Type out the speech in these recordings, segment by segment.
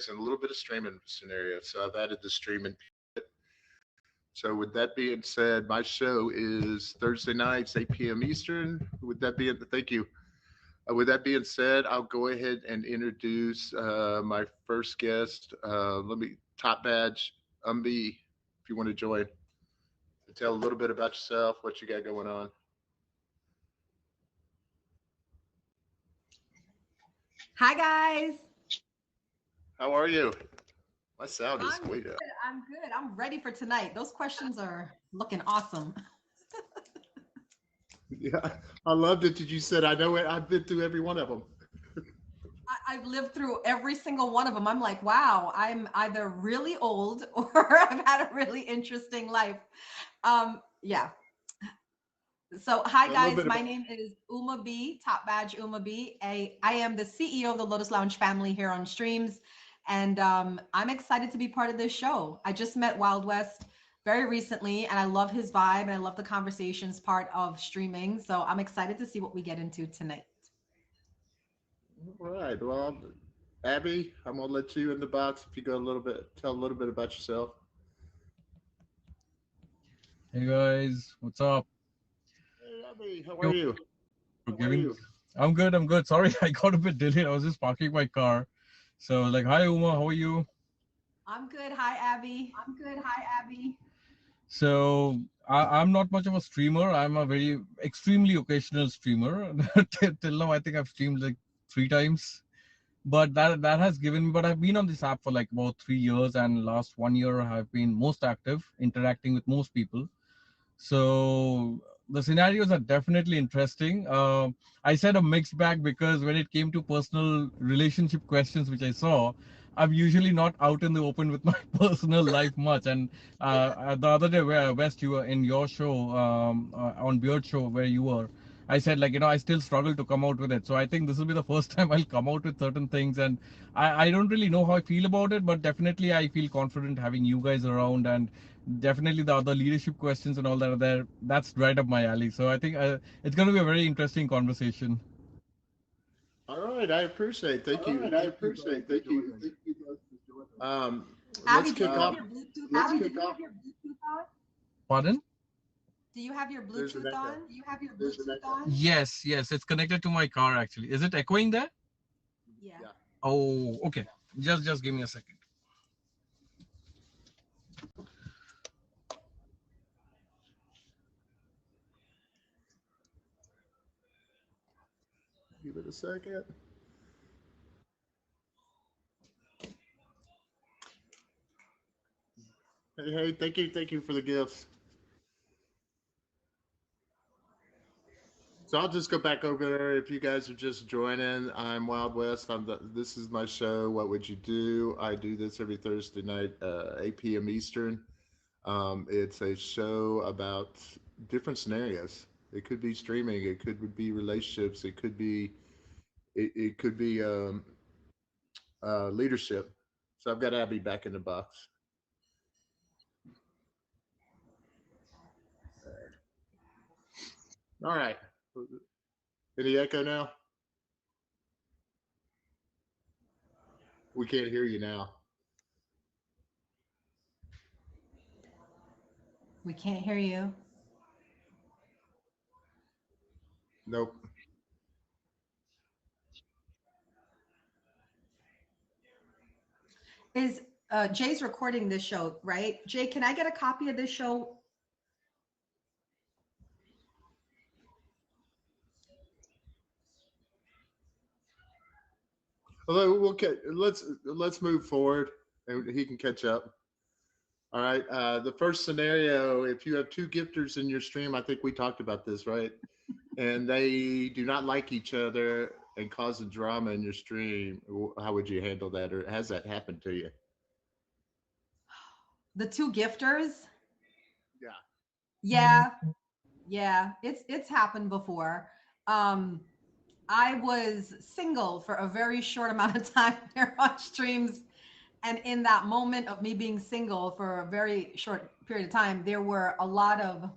and a little bit of streaming scenario. So I've added the streaming. So with that being said, my show is Thursday nights, 8 p.m. Eastern. With that being, thank you. With that being said, I'll go ahead and introduce my first guest. Let me top badge Umbi, if you want to join. Tell a little bit about yourself, what you got going on. Hi guys. How are you? My sound is I'm good. way down. I'm good. I'm ready for tonight. Those questions are looking awesome. Yeah, I loved it that you said. I know it. I've been through every one of them. I've lived through every single one of them. I'm like, wow, I'm either really old or I've had a really interesting life. Yeah. So, hi A little guys. bit My about. name is Uma B, Top Badge Uma B. I am the CEO of the Lotus Lounge family here on Streams, and I'm excited to be part of this show. I just met Wild West very recently, and I love his vibe, and I love the conversations part of streaming. So, I'm excited to see what we get into tonight. All right. Well, Abby, I'm gonna let you in the box if you go a little bit, tell a little bit about yourself. Hey guys, what's up? Hey, Abby, how are You you? for giving? I'm good. I'm good. Sorry, I got a bit delayed. I was just parking my car. So like, hi Uma, how are you? I'm good. Hi, Abby. I'm good. Hi, Abby. So I'm not much of a streamer. I'm a very extremely occasional streamer. Till now, I think I've streamed like 3 times. But that has given me. But I've been on this app for like about 3 years, and last 1 year I've been most active, interacting with most people. So the scenarios are definitely interesting. I said a mixed bag because when it came to personal relationship questions, which I saw, I'm usually not out in the open with my personal life much. And the other day, where West, you were in your show on Beard Show where you were. I said like I still struggle to come out with it. So I think this will be the first time I'll come out with certain things, and I don't really know how I feel about it, but definitely I feel confident having you guys around, and definitely the other leadership questions and all that are there. That's right up my alley. So I think it's going to be a very interesting conversation. All right, I appreciate. Thank All you. right, I Thank you both appreciate. for Thank you. joining. Thank you both for joining. Let's Abby, do kick you have off. your Bluetooth Let's on? kick off. Your Bluetooth on? Pardon? Do you have your There's an Bluetooth echo. on? Do you have your Bluetooth on? Yes, yes. It's connected to my car actually. Is it echoing there? Yeah. Yeah. Oh, okay. Just give me a second. Give it a second. Hey, hey, thank you for the gifts. So I'll just go back over there. If you guys are just joining, I'm Wild West. This is my show. What would you do? I do this every Thursday night, 8 p.m. Eastern. It's a show about different scenarios. It could be streaming. It could be relationships. It could be leadership. So I've got Abby back in the box. All right. Any echo now? We can't hear you now. We can't hear you. Nope. Is Jay's recording this show, right? Jay, can I get a copy of this show? Although let's move forward, and he can catch up. All right. The first scenario: if you have two gifters in your stream, I think we talked about this, right? And they do not like each other and cause a drama in your stream. How would you handle that, or has that happened to you? The two gifters? Yeah. Yeah, yeah. It's happened before. Um, I was single for a very short amount of time here on streams. And in that moment of me being single for a very short period of time, there were a lot of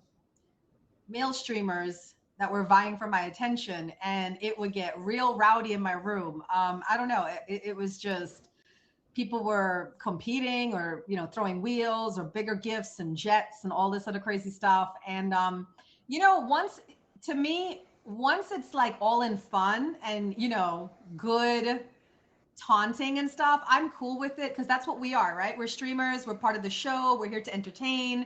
male streamers that were vying for my attention, and it would get real rowdy in my room. I don't know. It was just people were competing or, you know, throwing wheels or bigger gifts and jets and all this other crazy stuff. And, you know, to me, once it's like all in fun and, you know, good taunting and stuff, I'm cool with it because that's what we are, right? We're streamers, we're part of the show, we're here to entertain.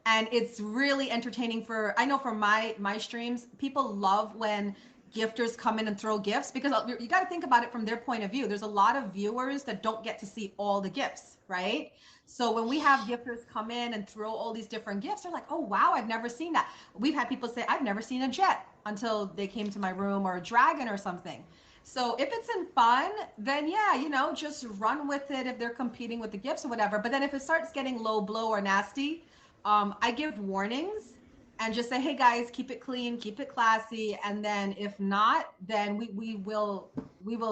And it's really entertaining for, I know for my streams, people love when gifters come in and throw gifts because you got to think about it from their point of view. There's a lot of viewers that don't get to see all the gifts, right? So when we have gifters come in and throw all these different gifts, they're like, oh wow, I've never seen that. We've had people say, I've never seen a jet until they came to my room, or a dragon or something. So if it's in fun, then yeah, you know, just run with it if they're competing with the gifts or whatever. But then if it starts getting low blow or nasty, I give warnings and just say, hey guys, keep it clean, keep it classy. And then if not, then we will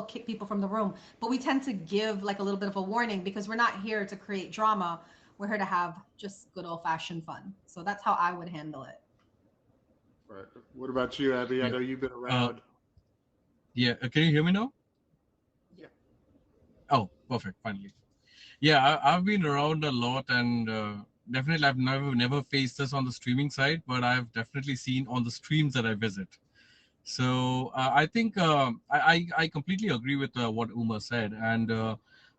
kick people from the room. But we tend to give like a little bit of a warning because we're not here to create drama. We're here to have just good old fashioned fun. So that's how I would handle it. Right. What about you, Abby? I Yeah. know you've been around. Yeah, can you hear me now? Yeah. Oh, perfect. Finally. Yeah, I've been around a lot, and definitely I've never faced this on the streaming side, but I've definitely seen on the streams that I visit. So I think I completely agree with what Uma said, and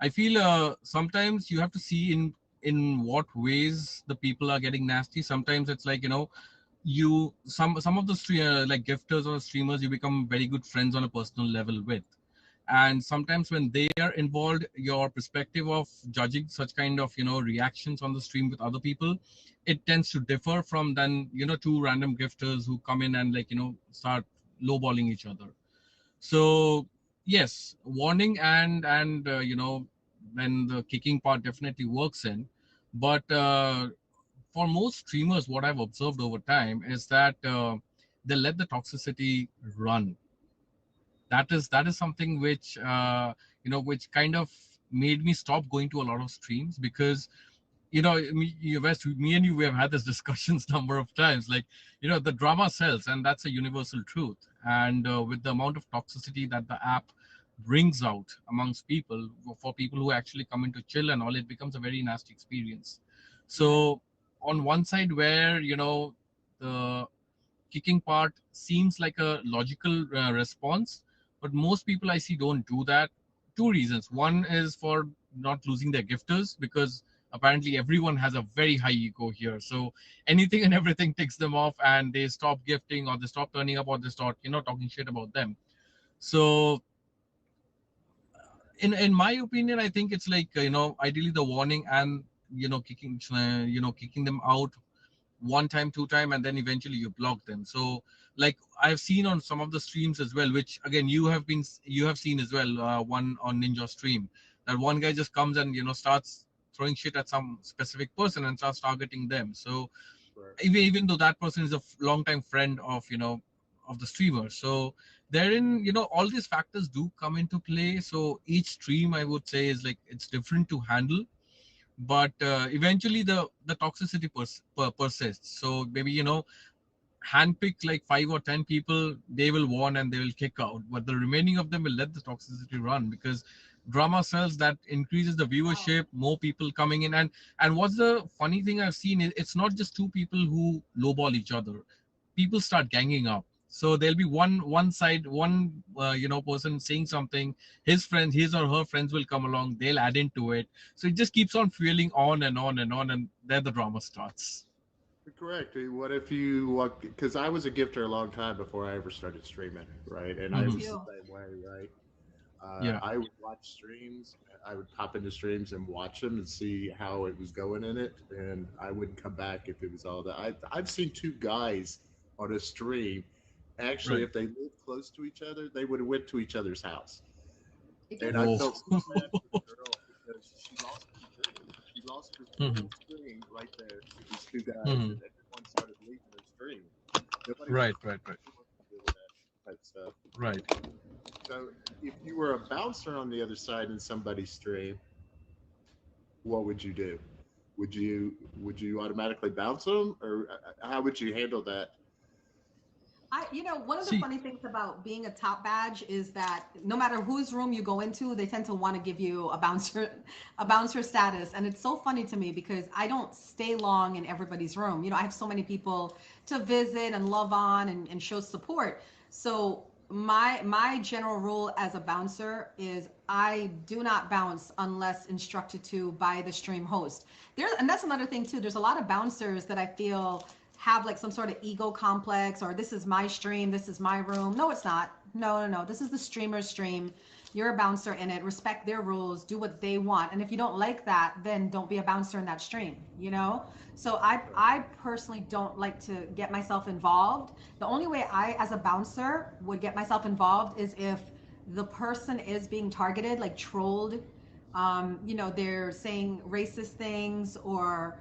I feel sometimes you have to see in what ways the people are getting nasty. Sometimes it's like, you know, some of the like gifters or streamers you become very good friends on a personal level with, and sometimes when they are involved, your perspective of judging such kind of, you know, reactions on the stream with other people, it tends to differ from then, you know, two random gifters who come in and, like, you know, start lowballing each other. So yes, warning and you know, then the kicking part definitely works in. But for most streamers, what I've observed over time is that they let the toxicity run. That is something which you know, which kind of made me stop going to a lot of streams, because, you know, West, me and you, we have had this discussions number of times. Like, you know, the drama sells, and that's a universal truth. And with the amount of toxicity that the app brings out amongst people, for people who actually come in to chill and all, it becomes a very nasty experience. So on one side, where, you know, the kicking part seems like a logical response, but most people I see don't do that. Two reasons. One is for not losing their gifters, because apparently everyone has a very high ego here. So anything and everything ticks them off, and they stop gifting, or they stop turning up, or they start, you know, talking shit about them. So in my opinion, I think it's like, you know, ideally the warning and, you know, kicking them out one time, two time, and then eventually you block them. So like I've seen on some of the streams as well, which again you have seen as well, one on Ninja stream, that one guy just comes and, you know, starts throwing shit at some specific person and starts targeting them. So Right. even though that person is a long time friend of, you know, of the streamer, so therein, you know, all these factors do come into play. So each stream, I would say, is like, it's different to handle, but eventually the toxicity persists. So maybe, you know, handpick like 5 or 10 people, they will warn and they will kick out, but the remaining of them will let the toxicity run, because drama sells. That increases the viewership, more people coming in. And what's the funny thing I've seen is, it's not just two people who lowball each other. People start ganging up. So there'll be one side, one you know, person saying something, his friends, his or her friends will come along, they'll add into it. So it just keeps on fueling on and on and on, and there the drama starts. Correct. What if you, because I was a gifter a long time before I ever started streaming, right? And I Mhm. was the Too. same way, right? Yeah. I would watch streams. I would pop into streams and watch them and see how it was going in it, and I wouldn't come back if it was all that. I've seen two guys on a stream. Actually, Right. if they lived close to each other, they would have went to each other's house. It And gets I Oh. felt so bad for the girl because she lost her stream. She lost her Mhm. full stream right there to these two guys, Mhm. and everyone started leaving her stream. Nobody Right, wants right, right, who wants to deal with that type stuff. right. So if you were a bouncer on the other side in somebody's stream, what would you do? Would you automatically bounce them, or how would you handle that? One of the See, funny things about being a top badge is that no matter whose room you go into, they tend to want to give you a bouncer status. And it's so funny to me because I don't stay long in everybody's room. I have so many people to visit and love on and show support. So my general rule as a bouncer is I do not bounce unless instructed to by the stream host. And that's another thing too. There's a lot of bouncers that I feel have like some sort of ego complex, or this is my stream, this is my room. No, it's not. No. This is the streamer's stream. You're a bouncer in it. Respect their rules. Do what they want. And if you don't like that, then don't be a bouncer in that stream. So I personally don't like to get myself involved. The only way I, as a bouncer, would get myself involved is if the person is being targeted, like trolled. They're saying racist things or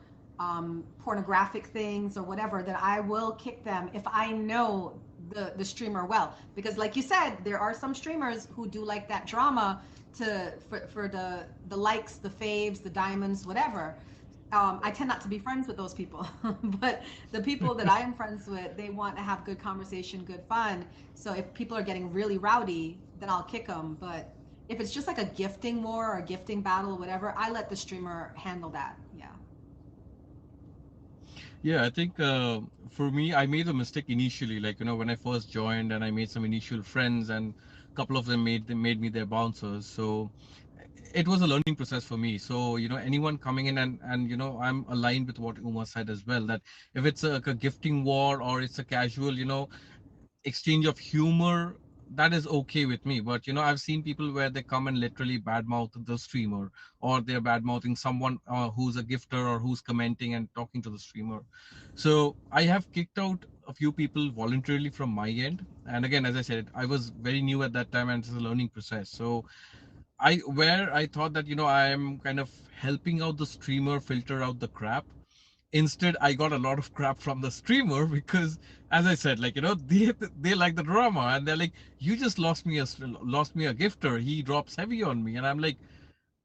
pornographic things or whatever, that I will kick them if I know the streamer well. Because like you said, there are some streamers who do like that drama for the likes, the faves, the diamonds, whatever. I tend not to be friends with those people, but the people that I am friends with, they want to have good conversation, good fun. So if people are getting really rowdy, then I'll kick them. But if it's just like a gifting war or a gifting battle or whatever, I let the streamer handle that. Yeah. yeah, I think for me, I made a mistake initially. Like, when I first joined and I made some initial friends, and a couple of them made me their bouncers. So it was a learning process for me. So, anyone coming in and I'm aligned with what Uma said as well, that if it's a gifting war or it's a casual, exchange of humor, that is okay with me. But I've seen people where they come and literally badmouth the streamer, or they're badmouthing someone who's a gifter or who's commenting and talking to the streamer. So I have kicked out a few people voluntarily from my end. And again, as I said, I was very new at that time and it's a learning process. So I thought that I am kind of helping out the streamer filter out the crap. Instead, I got a lot of crap from the streamer because, as I said, like they like the drama, and they're like, you just lost me a gifter, he drops heavy on me. And I'm like,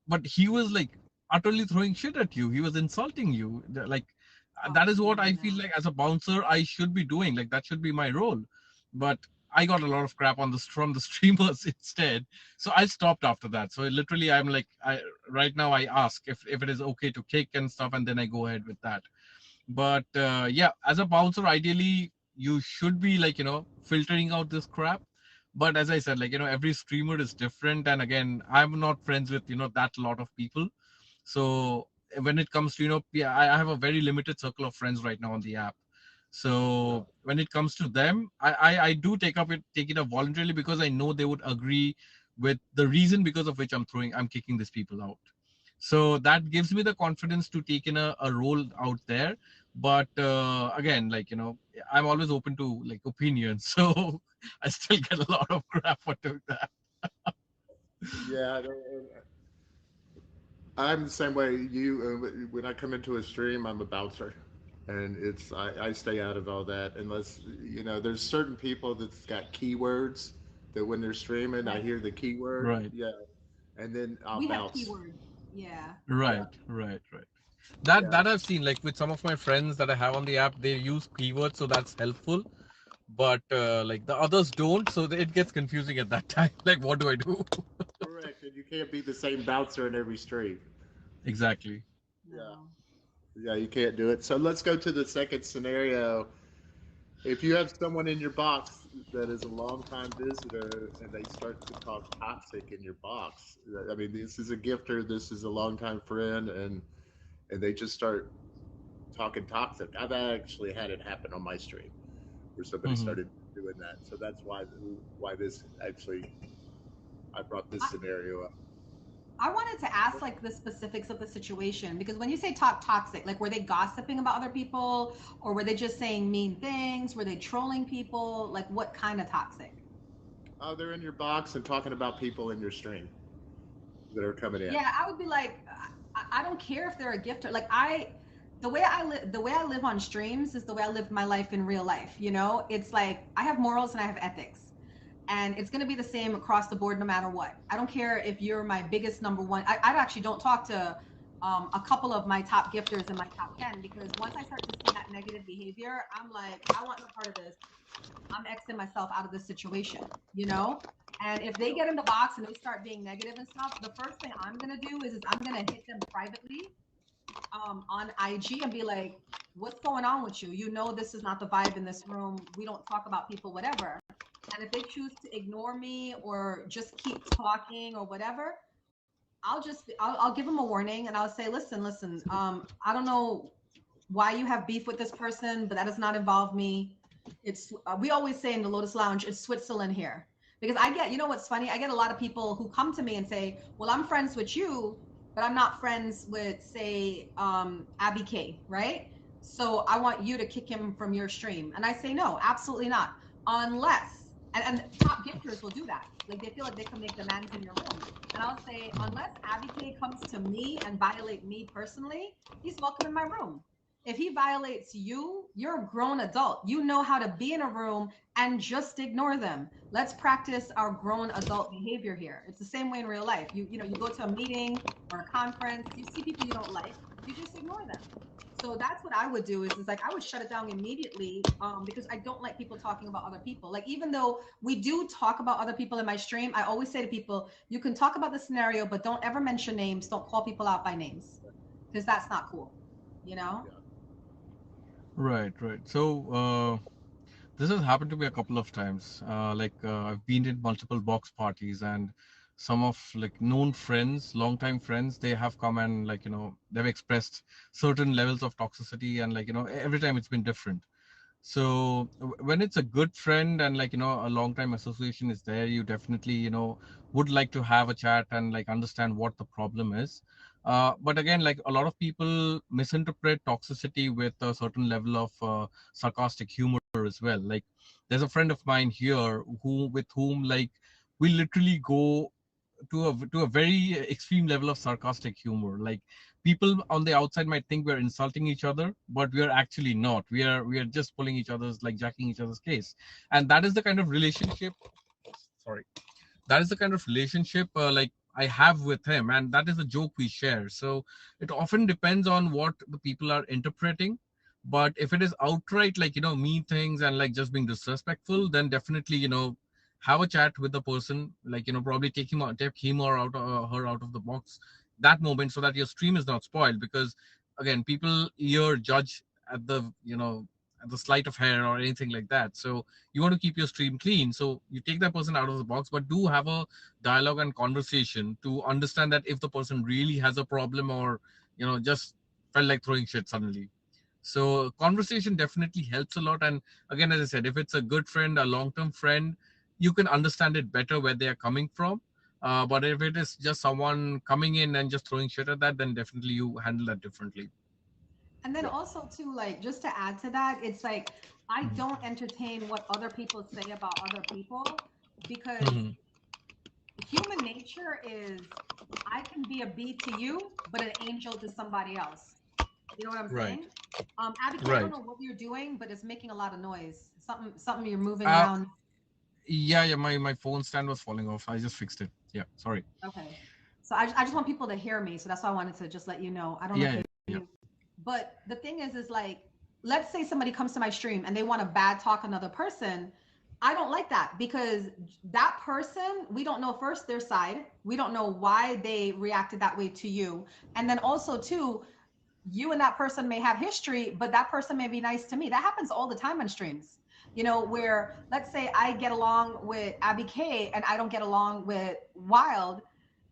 but he was like utterly throwing shit at you, he was insulting you. Like, Oh, that is what I feel no. like as a bouncer I should be doing. Like, that should be my role. But I got a lot of crap from the streamers instead. So I stopped after that. So literally, I'm like, right now I ask if it is okay to kick and stuff, and then I go ahead with that. But yeah, as a bouncer, ideally you should be like filtering out this crap. But as I said, like every streamer is different, and again, I'm not friends with that lot of people. So when it comes to yeah, I have a very limited circle of friends right now on the app. So when it comes to them, I do take it up voluntarily, because I know they would agree with the reason because of which I'm kicking these people out. So that gives me the confidence to take in a role out there. But again, like I'm always open to like opinions. So I still get a lot of crap for doing that. Yeah, I'm the same way. When I come into a stream, I'm a bouncer, and I stay out of all that unless there's certain people that's got keywords that when they're streaming, I Right. hear the keyword, Right. yeah, and then I'll We have bounce. keywords. Yeah. Right, right, right. That Yeah, that I've seen, like with some of my friends that I have on the app, they use keywords, so that's helpful. But like the others don't, so it gets confusing at that time. Like, what do I do? correct. And you can't be the same bouncer in every stream. Exactly. Yeah, No. yeah, you can't do it. So let's go to the second scenario. If you have someone in your box that is a longtime visitor and they start to talk toxic in your box, I mean, this is a gifter, this is a longtime friend, and they just start talking toxic. I've actually had it happen on my stream where somebody Hmm. started doing that. So that's why this actually I brought this I, scenario up. I wanted to ask like the specifics of the situation, because when you say talk toxic, like were they gossiping about other people, or were they just saying mean things? Were they trolling people? Like what kind of toxic? Oh, they're in your box and talking about people in your stream that are coming in. Yeah, I would be like, I don't care if they're a gifter. Like the way I live on streams is the way I live my life in real life. It's like I have morals and I have ethics, and it's going to be the same across the board no matter what. I don't care if you're my biggest number one. I actually don't talk to a couple of my top gifters in my top 10, because once I start to see that negative behavior, I'm like, I want no part of this. I'm Xing myself out of this situation, you know? And if they get in the box and they start being negative and stuff, the first thing I'm gonna do is I'm gonna hit them privately on IG and be like, what's going on with you? You know, this is not the vibe in this room. We don't talk about people, whatever. And if they choose to ignore me or just keep talking or whatever, I'll give them a warning and I'll say, listen, I don't know why you have beef with this person, but that does not involve me. It's we always say in the Lotus Lounge, it's Switzerland here. Because I get, you know what's funny? I get a lot of people who come to me and say, well, I'm friends with you, but I'm not friends with, say, Abby K, right? So I want you to kick him from your stream. And I say, no, absolutely not. Unless, and top gifters will do that. Like they feel like they can make demands in your room. And I'll say, unless Abby K comes to me and violate me personally, he's welcome in my room. If he violates you, you're a grown adult. You know how to be in a room and just ignore them. Let's practice our grown adult behavior here. It's the same way in real life. You know, you go to a meeting or a conference, you see people you don't like, you just ignore them. So that's what I would do is like I would shut it down immediately because I don't like people talking about other people. Like even though we do talk about other people in my stream, I always say to people, you can talk about the scenario, but don't ever mention names. Don't call people out by names because that's not cool, you know? Right, right. So this has happened to me a couple of times. I've been in multiple box parties, and some of like known friends, longtime friends, they have come and like they've expressed certain levels of toxicity, and like every time it's been different. So when it's a good friend and like a long time association is there, you definitely would like to have a chat and like understand what the problem is. But again, like a lot of people misinterpret toxicity with a certain level of sarcastic humor as well. Like there's a friend of mine here with whom like we literally go to a very extreme level of sarcastic humor. Like people on the outside might think we're insulting each other, but we are actually not. We are just pulling each other's, like jacking each other's case. And that is the kind of relationship, sorry, that is the kind of relationship like I have with him, and that is a joke we share. So it often depends on what the people are interpreting. But if it is outright like mean things and like just being disrespectful, then definitely have a chat with the person, like probably take him or out her out of the box that moment, so that your stream is not spoiled. Because again, people here judge at the at the sleight of hair or anything like that. So you want to keep your stream clean, so you take that person out of the box, but do have a dialogue and conversation to understand that if the person really has a problem, or just felt like throwing shit suddenly. So conversation definitely helps a lot. And again, as I said, if it's a good friend, a long-term friend, you can understand it better where they are coming from. But if it is just someone coming in and just throwing shit at that, then definitely you handle that differently. And then also too, like just to add to that, it's like I don't entertain what other people say about other people because human nature is I can be a bee to you, but an angel to somebody else. You know what I'm saying? Abby, I don't know what you're doing, but it's making a lot of noise. Something you're moving around. Yeah, my phone stand was falling off. I just fixed it. Yeah, sorry. Okay. So I just want people to hear me. So that's why I wanted to just let you know. I don't know if you but the thing is like, let's say somebody comes to my stream and they want to bad talk another person. I don't like that because that person, we don't know first their side. We don't know why they reacted that way to you. And then also too, you and that person may have history, but that person may be nice to me. That happens all the time on streams, where let's say I get along with Abby K and I don't get along with Wild.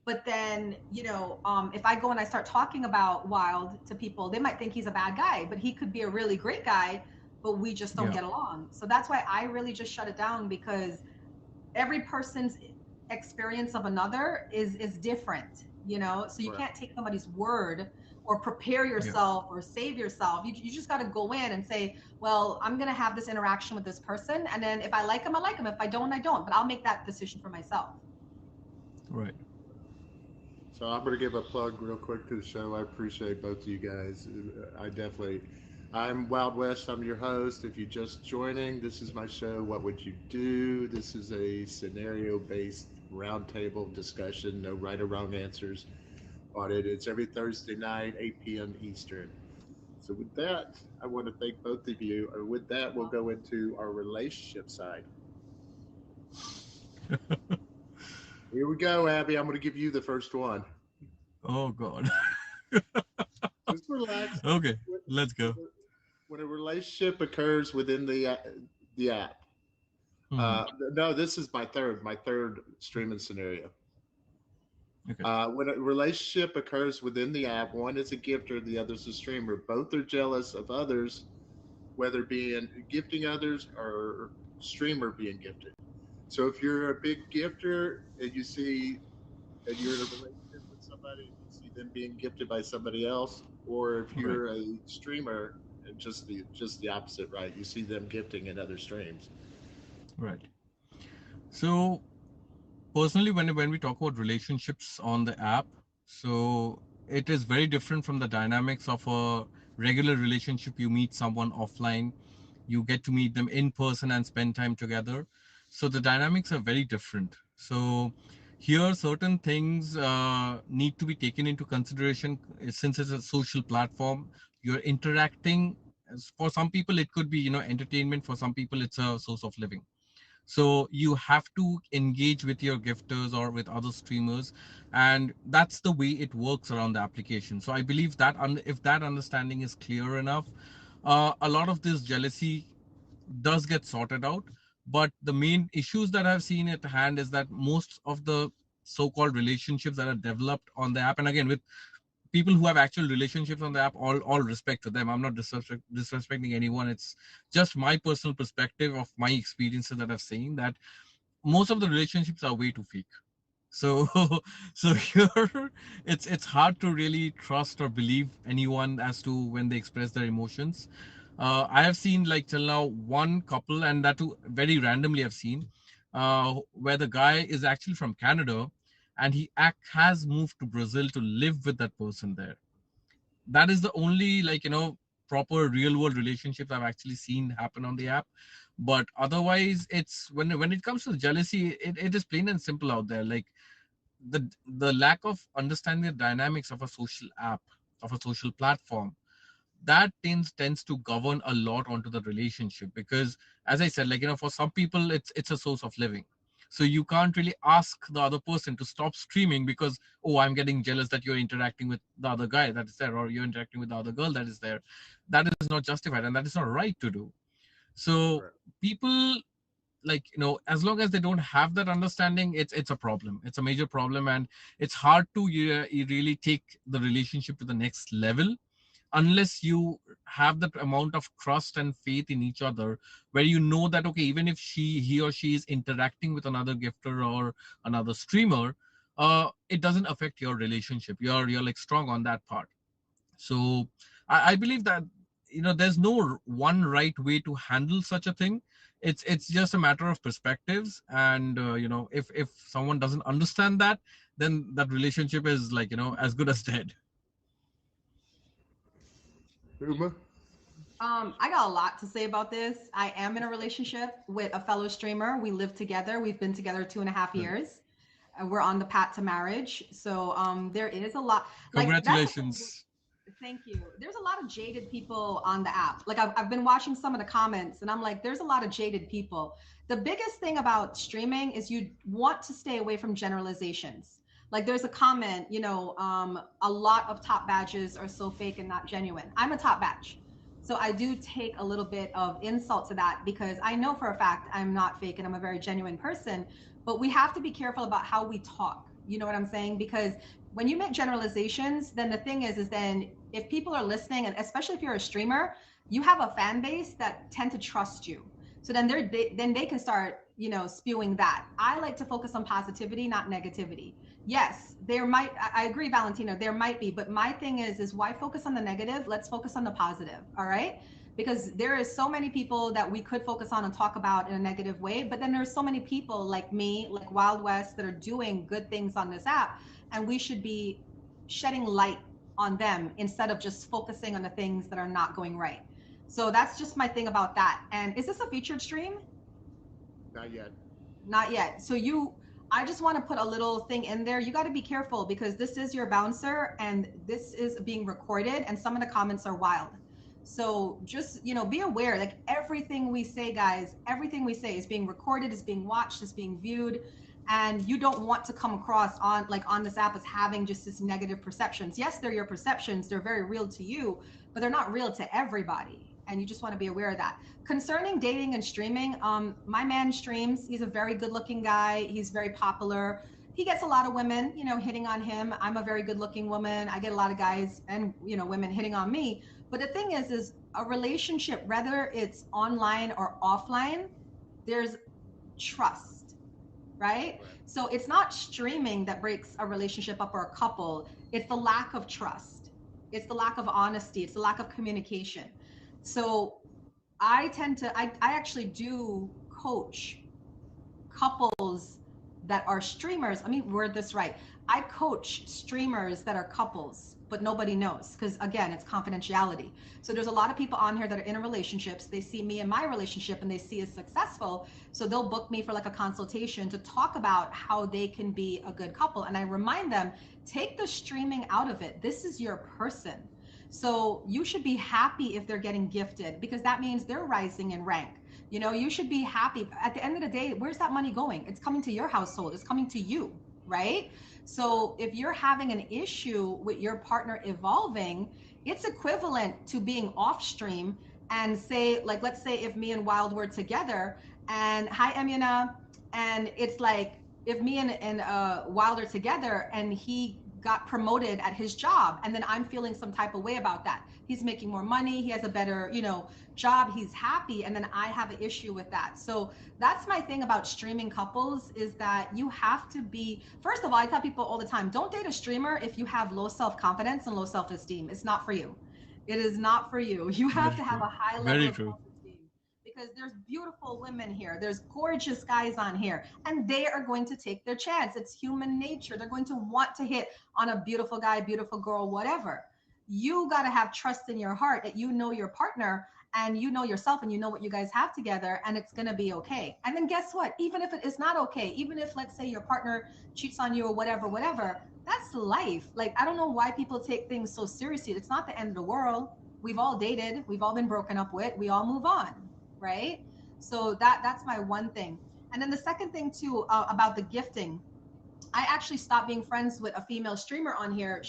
But then, if I go and I start talking about Wild to people, they might think he's a bad guy, but he could be a really great guy, but we just don't get along. So that's why I really just shut it down, because every person's experience of another is different, so you can't take somebody's word or prepare yourself or save yourself. You just got to go in and say, well, I'm going to have this interaction with this person. And then if I like him, I like him. If I don't, I don't, but I'll make that decision for myself. Right. So I'm going to give a plug real quick to the show. I appreciate both of you guys. I'm Wild West. I'm your host. If you're just joining, this is my show, What Would You Do? This is a scenario-based roundtable discussion, no right or wrong answers. on it. It's every Thursday night, 8 p.m. Eastern. So with that, I want to thank both of you. And with that, we'll go into our relationship side. Here we go, Abby. I'm going to give you the first one. Oh God. Just relax. Okay, let's go. When a relationship occurs within the app. Mhm. No, this is my third streaming scenario. Okay. When a relationship occurs within the app, one is a gifter, the other is a streamer. Both are jealous of others, whether being gifting others or streamer being gifted. So if you're a big gifter and you see and you're in a relationship with somebody and you see them being gifted by somebody else, or if Right. you're a streamer, and just the opposite, right? You see them gifting in other streams. Right. So personally, when we talk about relationships on the app, so it is very different from the dynamics of a regular relationship. You meet someone offline, you get to meet them in person and spend time together. So the dynamics are very different. So here certain things need to be taken into consideration. Since it's a social platform, you're interacting. For some people it could be, entertainment. For some people it's a source of living. So you have to engage with your gifters or with other streamers, and that's the way it works around the application. So I believe that if that understanding is clear enough, a lot of this jealousy does get sorted out. But the main issues that I've seen at hand is that most of the so-called relationships that are developed on the app, and again with people who have actual relationships on the app, all respect to them. I'm not disrespecting anyone. It's just my personal perspective of my experiences that I've seen, that most of the relationships are way too fake. So so here it's hard to really trust or believe anyone as to when they express their emotions. I have seen, like, till now one couple, and that too very randomly I've seen, where the guy is actually from Canada, and has moved to Brazil to live with that person there. That is the only, like, proper real world relationships I've actually seen happen on the app. But otherwise, it's when it comes to jealousy, it is plain and simple out there. Like, the lack of understanding the dynamics of a social app, of a social platform, that tends to govern a lot onto the relationship. Because, as I said, like, for some people it's a source of living. So you can't really ask the other person to stop streaming because, oh, I'm getting jealous that you're interacting with the other guy that is there, or you're interacting with the other girl that is there. That is not justified, and that is not right to do. So Right. people, like, as long as they don't have that understanding, it's a problem. It's a major problem, and it's hard to you really take the relationship to the next level unless you have that amount of trust and faith in each other, where that, okay, even if he or she is interacting with another gifter or another streamer, it doesn't affect your relationship. You're like strong on that part. So I believe that, there's no one right way to handle such a thing. It's just a matter of perspectives, and if someone doesn't understand that, then that relationship is, like, as good as dead. Uma? I got a lot to say about this. I am in a relationship with a fellow streamer. We live together. We've been together 2.5 years. And we're on the path to marriage. So there is a lot. Like, that's the thing. Congratulations. Thank you. There's a lot of jaded people on the app. Like, I've been watching some of the comments, and I'm like, there's a lot of jaded people. The biggest thing about streaming is you want to stay away from generalizations. Like, there's a comment, a lot of top badges are so fake and not genuine. I'm a top badge. So I do take a little bit of insult to that, because I know for a fact I'm not fake and I'm a very genuine person. But we have to be careful about how we talk. You know what I'm saying? Because when you make generalizations, then the thing is then if people are listening, and especially if you're a streamer, you have a fan base that tend to trust you. So then they can start, spewing that. I like to focus on positivity, not negativity. Yes, there might, I agree, Valentina, there might be, but my thing is why focus on the negative? Let's focus on the positive. All right. Because there is so many people that we could focus on and talk about in a negative way, but then there's so many people like me, like Wild West, that are doing good things on this app, and we should be shedding light on them instead of just focusing on the things that are not going right. So that's just my thing about that. And is this a featured stream? Not yet. Not yet. So I just want to put a little thing in there. You got to be careful because this is your bouncer and this is being recorded and some of the comments are wild. So just, be aware, like everything we say, guys, everything we say is being recorded, is being watched, is being viewed. And you don't want to come across on this app as having just this negative perceptions. Yes, they're your perceptions. They're very real to you, but they're not real to everybody. And you just want to be aware of that. Concerning dating and streaming, my man streams. He's a very good looking guy. He's very popular. He gets a lot of women, hitting on him. I'm a very good looking woman. I get a lot of guys and, women hitting on me. But the thing is a relationship, whether it's online or offline, there's trust, right? So it's not streaming that breaks a relationship up or a couple. It's the lack of trust. It's the lack of honesty. It's the lack of communication. So I actually do coach couples that are streamers. Let me word this right. I coach streamers that are couples, but nobody knows because, again, it's confidentiality. So there's a lot of people on here that are in relationships. They see me in my relationship and they see as successful. So they'll book me for like a consultation to talk about how they can be a good couple. And I remind them, take the streaming out of it. This is your person. So you should be happy if they're getting gifted because that means they're rising in rank. You should be happy. At the end of the day, where's that money going? It's coming to your household. It's coming to you, right? So if you're having an issue with your partner evolving, it's equivalent to being off stream and say, like, let's say if me and Wild were together and hi, Emina, and it's like if me and Wild are together and he got promoted at his job and then I'm feeling some type of way about that. He's making more money, he has a better, job, he's happy, and then I have an issue with that. So that's my thing about streaming couples is that you have to be, first of all, I tell people all the time, don't date a streamer if you have low self-confidence and low self-esteem. It's not for you. It is not for you. You have to have a high level of self-esteem because there's beautiful women here. There's gorgeous guys on here and they are going to take their chance. It's human nature. They're going to want to hit on a beautiful guy, beautiful girl, whatever. You got to have trust in your heart that you know your partner and you know yourself and you know what you guys have together and it's going to be okay. And then guess what? Even if it is not okay, even if let's say your partner cheats on you or whatever, that's life. Like, I don't know why people take things so seriously. It's not the end of the world. We've all dated. We've all been broken up with. We all move on, right? So that's my one thing. And then the second thing too, about the gifting, I actually stopped being friends with a female streamer on here.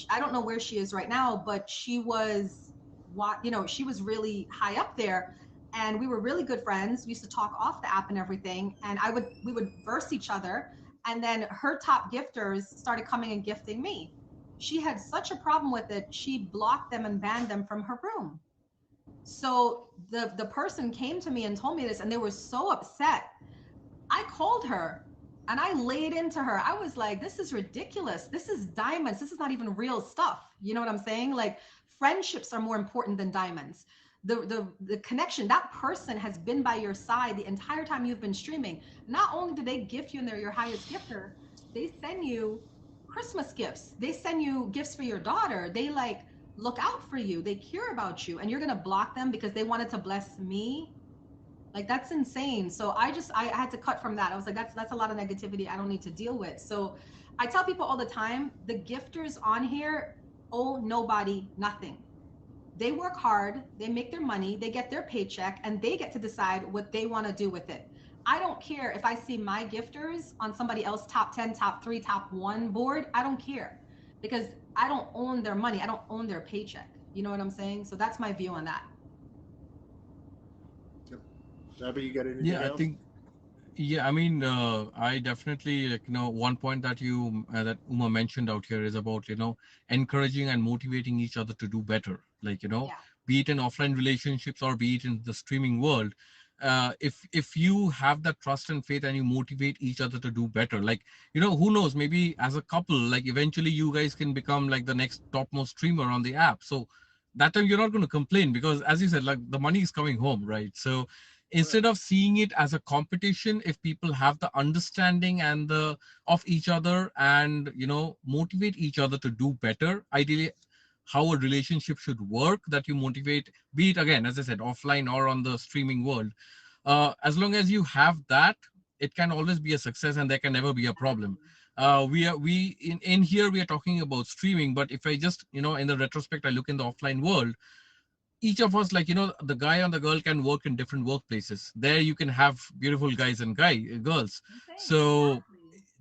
I don't know where she is right now, but she was really high up there and we were really good friends. We used to talk off the app and everything. And we would verse each other. And then her top gifters started coming and gifting me. She had such a problem with it. She blocked them and banned them from her room. So the person came to me and told me this and they were so upset. I called her and I laid into her. I was like, this is ridiculous. This is diamonds. This is not even real stuff. You know what I'm saying? Like, friendships are more important than diamonds. The connection, that person has been by your side the entire time you've been streaming. Not only do they gift you and they're your highest gifter, they send you Christmas gifts. They send you gifts for your daughter. They look out for you. They care about you and you're going to block them because they wanted to bless me. Like, that's insane. So I had to cut from that. I was like, that's a lot of negativity I don't need to deal with. So I tell people all the time, the gifters on here owe nobody nothing. They work hard, they make their money, they get their paycheck, and they get to decide what they want to do with it. I don't care if I see my gifters on somebody else's top 10, top 3, top 1 board. I don't care because I don't own their money. I don't own their paycheck. You know what I'm saying? So that's my view on that. Abby, you got anything else? I definitely, one point that that Uma mentioned out here is about, encouraging and motivating each other to do better. Be it in offline relationships or be it in the streaming world. If you have that trust and faith and you motivate each other to do better, who knows, maybe as a couple, eventually you guys can become the next topmost streamer on the app. So that time you're not going to complain because, as you said, the money is coming home, right? So instead of seeing it as a competition, if people have the understanding and of each other and, motivate each other to do better, ideally how a relationship should work, that you motivate, be it again, as I said, offline or on the streaming world. As long as you have that, it can always be a success and there can never be a problem. We in here we are talking about streaming, but if I just, in the retrospect, I look in the offline world, each of us, like, the guy and the girl can work in different workplaces. There you can have beautiful guys and girls. So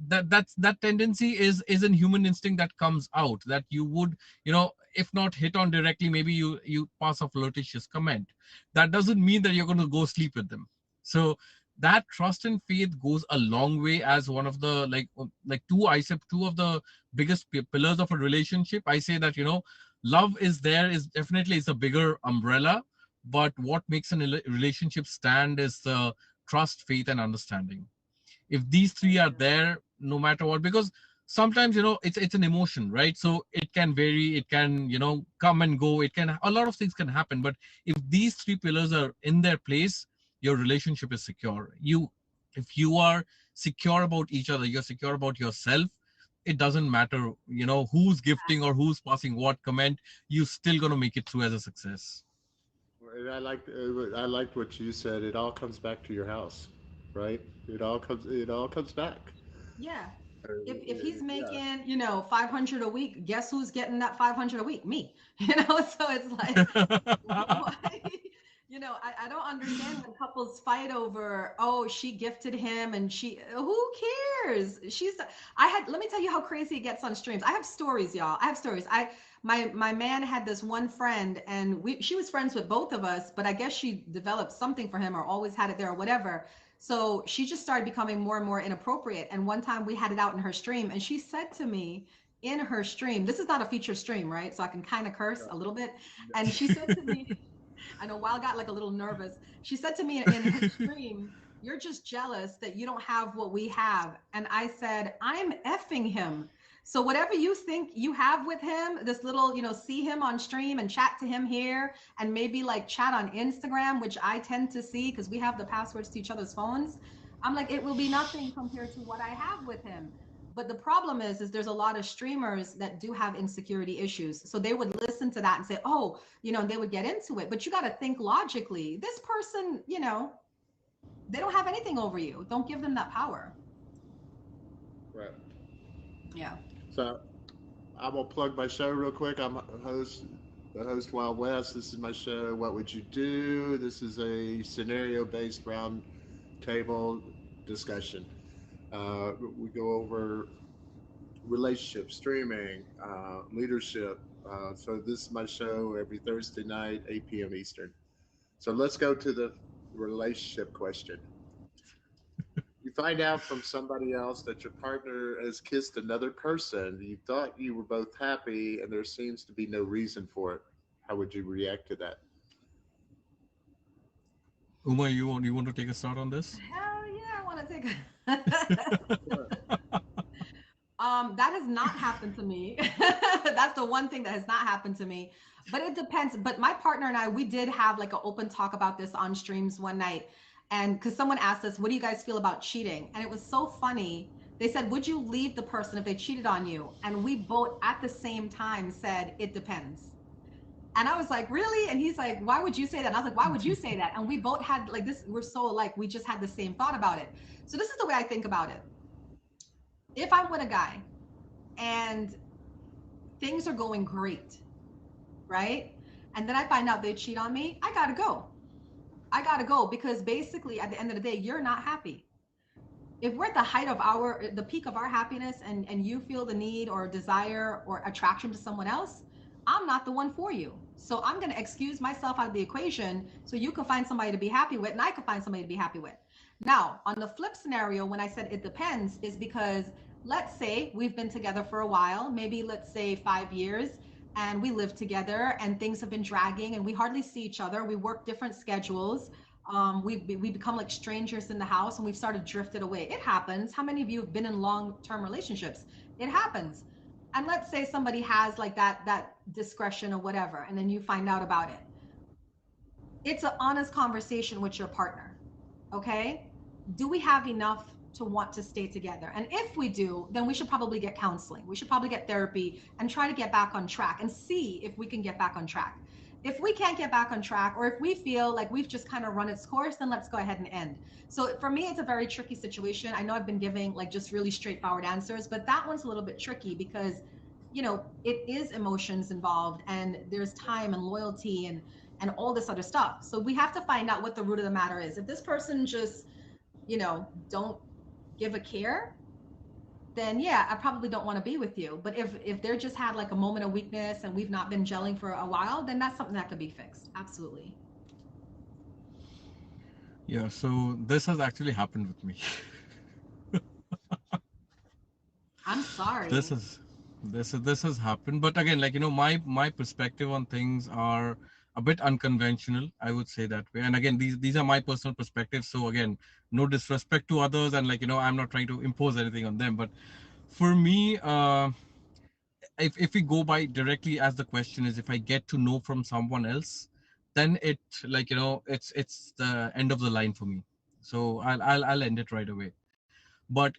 Exactly. that tendency is in human instinct that comes out, that you would, if not hit on directly, maybe you pass a flirtatious comment. That doesn't mean that you're going to go sleep with them. So that trust and faith goes a long way as one of the, like two of the biggest pillars of a relationship. I say that, love is definitely is a bigger umbrella, but what makes a relationship stand is the trust, faith, and understanding. If these three are there, no matter what, because sometimes, it's an emotion, right? So it can vary, it can, come and go, it can, a lot of things can happen. But if these three pillars are in their place, your relationship is secure. If you are secure about each other, you're secure about yourself, it doesn't matter, who's gifting or who's passing what comment, you're still going to make it through as a success. And I liked what you said. It all comes back to your house, right? It all comes back. Yeah. Uh, If he's yeah. making, 500 a week, guess who's getting that 500 a week? Me. So it's like, why? I don't understand when couples fight over, oh, she gifted him and who cares? Let me tell you how crazy it gets on streams. I have stories, y'all. I have stories. My man had this one friend, and she was friends with both of us, but I guess she developed something for him or always had it there or whatever. So she just started becoming more and more inappropriate. And one time we had it out in her stream, and she said to me in her stream, this is not a featured stream, right? So I can kind of curse a little bit. And she said to me, I know Wild got like a little nervous. She said to me in her stream, "You're just jealous that you don't have what we have." And I said, "I'm effing him. So whatever you think you have with him, this little, see him on stream and chat to him here and maybe like chat on Instagram, which I tend to see because we have the passwords to each other's phones. I'm like, it will be nothing compared to what I have with him." But the problem is there's a lot of streamers that do have insecurity issues. So they would listen to that and say, oh, and they would get into it. But you got to think logically. This person, they don't have anything over you. Don't give them that power. Right. Yeah. So I'm gonna plug my show real quick. I'm the host Wild West. This is my show. What would you do? This is a scenario-based round table discussion. We go over relationships, streaming, leadership. So this is my show every Thursday night, 8 p.m. Eastern. So let's go to the relationship question. You find out from somebody else that your partner has kissed another person. You thought you were both happy, and there seems to be no reason for it. How would you react to that? Uma, you want to take a start on this? Hell yeah, I want to take that has not happened to me. That's the one thing that has not happened to me. But it depends. But my partner and I, we did have like an open talk about this on streams one night. And because someone asked us, what do you guys feel about cheating? And it was so funny. They said, would you leave the person if they cheated on you? And we both at the same time said, it depends. And I was like, really? And he's like, why would you say that? And I was like, why would you say that? And we both had like this, we're so like, we just had the same thought about it. So this is the way I think about it. If I'm with a guy and things are going great, right? And then I find out they cheat on me, I gotta go. I gotta go because basically at the end of the day, you're not happy. If we're at the height of the peak of our happiness and you feel the need or desire or attraction to someone else, I'm not the one for you. So I'm gonna excuse myself out of the equation so you can find somebody to be happy with and I can find somebody to be happy with. Now, on the flip scenario, when I said it depends, is because let's say we've been together for a while, maybe let's say 5 years, and we live together and things have been dragging and we hardly see each other. We work different schedules. We become like strangers in the house and we've started drifted away. It happens. How many of you have been in long-term relationships? It happens. And let's say somebody has like that discretion or whatever, and then you find out about it. It's an honest conversation with your partner. Okay? Do we have enough to want to stay together? And if we do, then we should probably get counseling. We should probably get therapy and try to get back on track and see if we can get back on track. if we can't get back on track, or if we feel like we've just kind of run its course, then let's go ahead and end. So for me, it's a very tricky situation. I know I've been giving like just really straightforward answers, but that one's a little bit tricky because, you know, it is emotions involved, and there's time and loyalty and all this other stuff. So we have to find out what the root of the matter is. If this person just, you know, don't give a care, then yeah, I probably don't want to be with you. But if they're just had like a moment of weakness and we've not been gelling for a while, then that's something that could be fixed. Absolutely. Yeah, so this has actually happened with me. I'm sorry. This has happened, but again, like, you know, my perspective on things are a bit unconventional, I would say that way. And again, these are my personal perspectives, so again, no disrespect to others, and like, you know, I'm not trying to impose anything on them. But for me, if we go by directly, as the question is, if I get to know from someone else, then it, like, you know, it's the end of the line for me. So I'll end it right away. But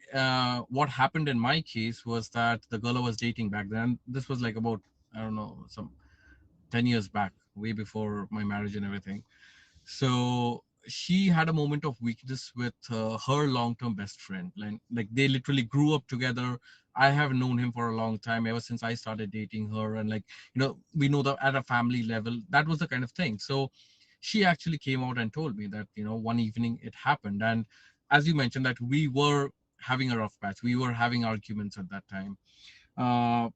what happened in my case was that the girl I was dating back then, this was like about, I don't know, some 10 years back, way before my marriage and everything. So she had a moment of weakness with her long-term best friend. Like they literally grew up together. I have known him for a long time, ever since I started dating her. And like, you know, we know that at a family level, that was the kind of thing. So she actually came out and told me that, you know, one evening it happened. And as you mentioned, that we were having a rough patch. We were having arguments at that time. Uh,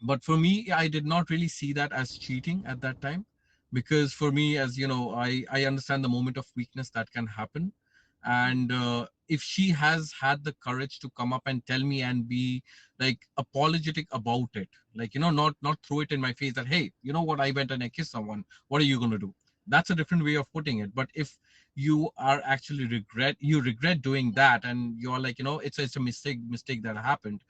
but for me, I did not really see that as cheating at that time, because for me, as you know, I understand the moment of weakness that can happen. And if she has had the courage to come up and tell me and be like apologetic about it, like, you know, not throw it in my face that, hey, you know what, I went and I kissed someone, what are you going to do? That's a different way of putting it. But if you are actually regret doing that, and you're like, you know, it's a mistake that happened.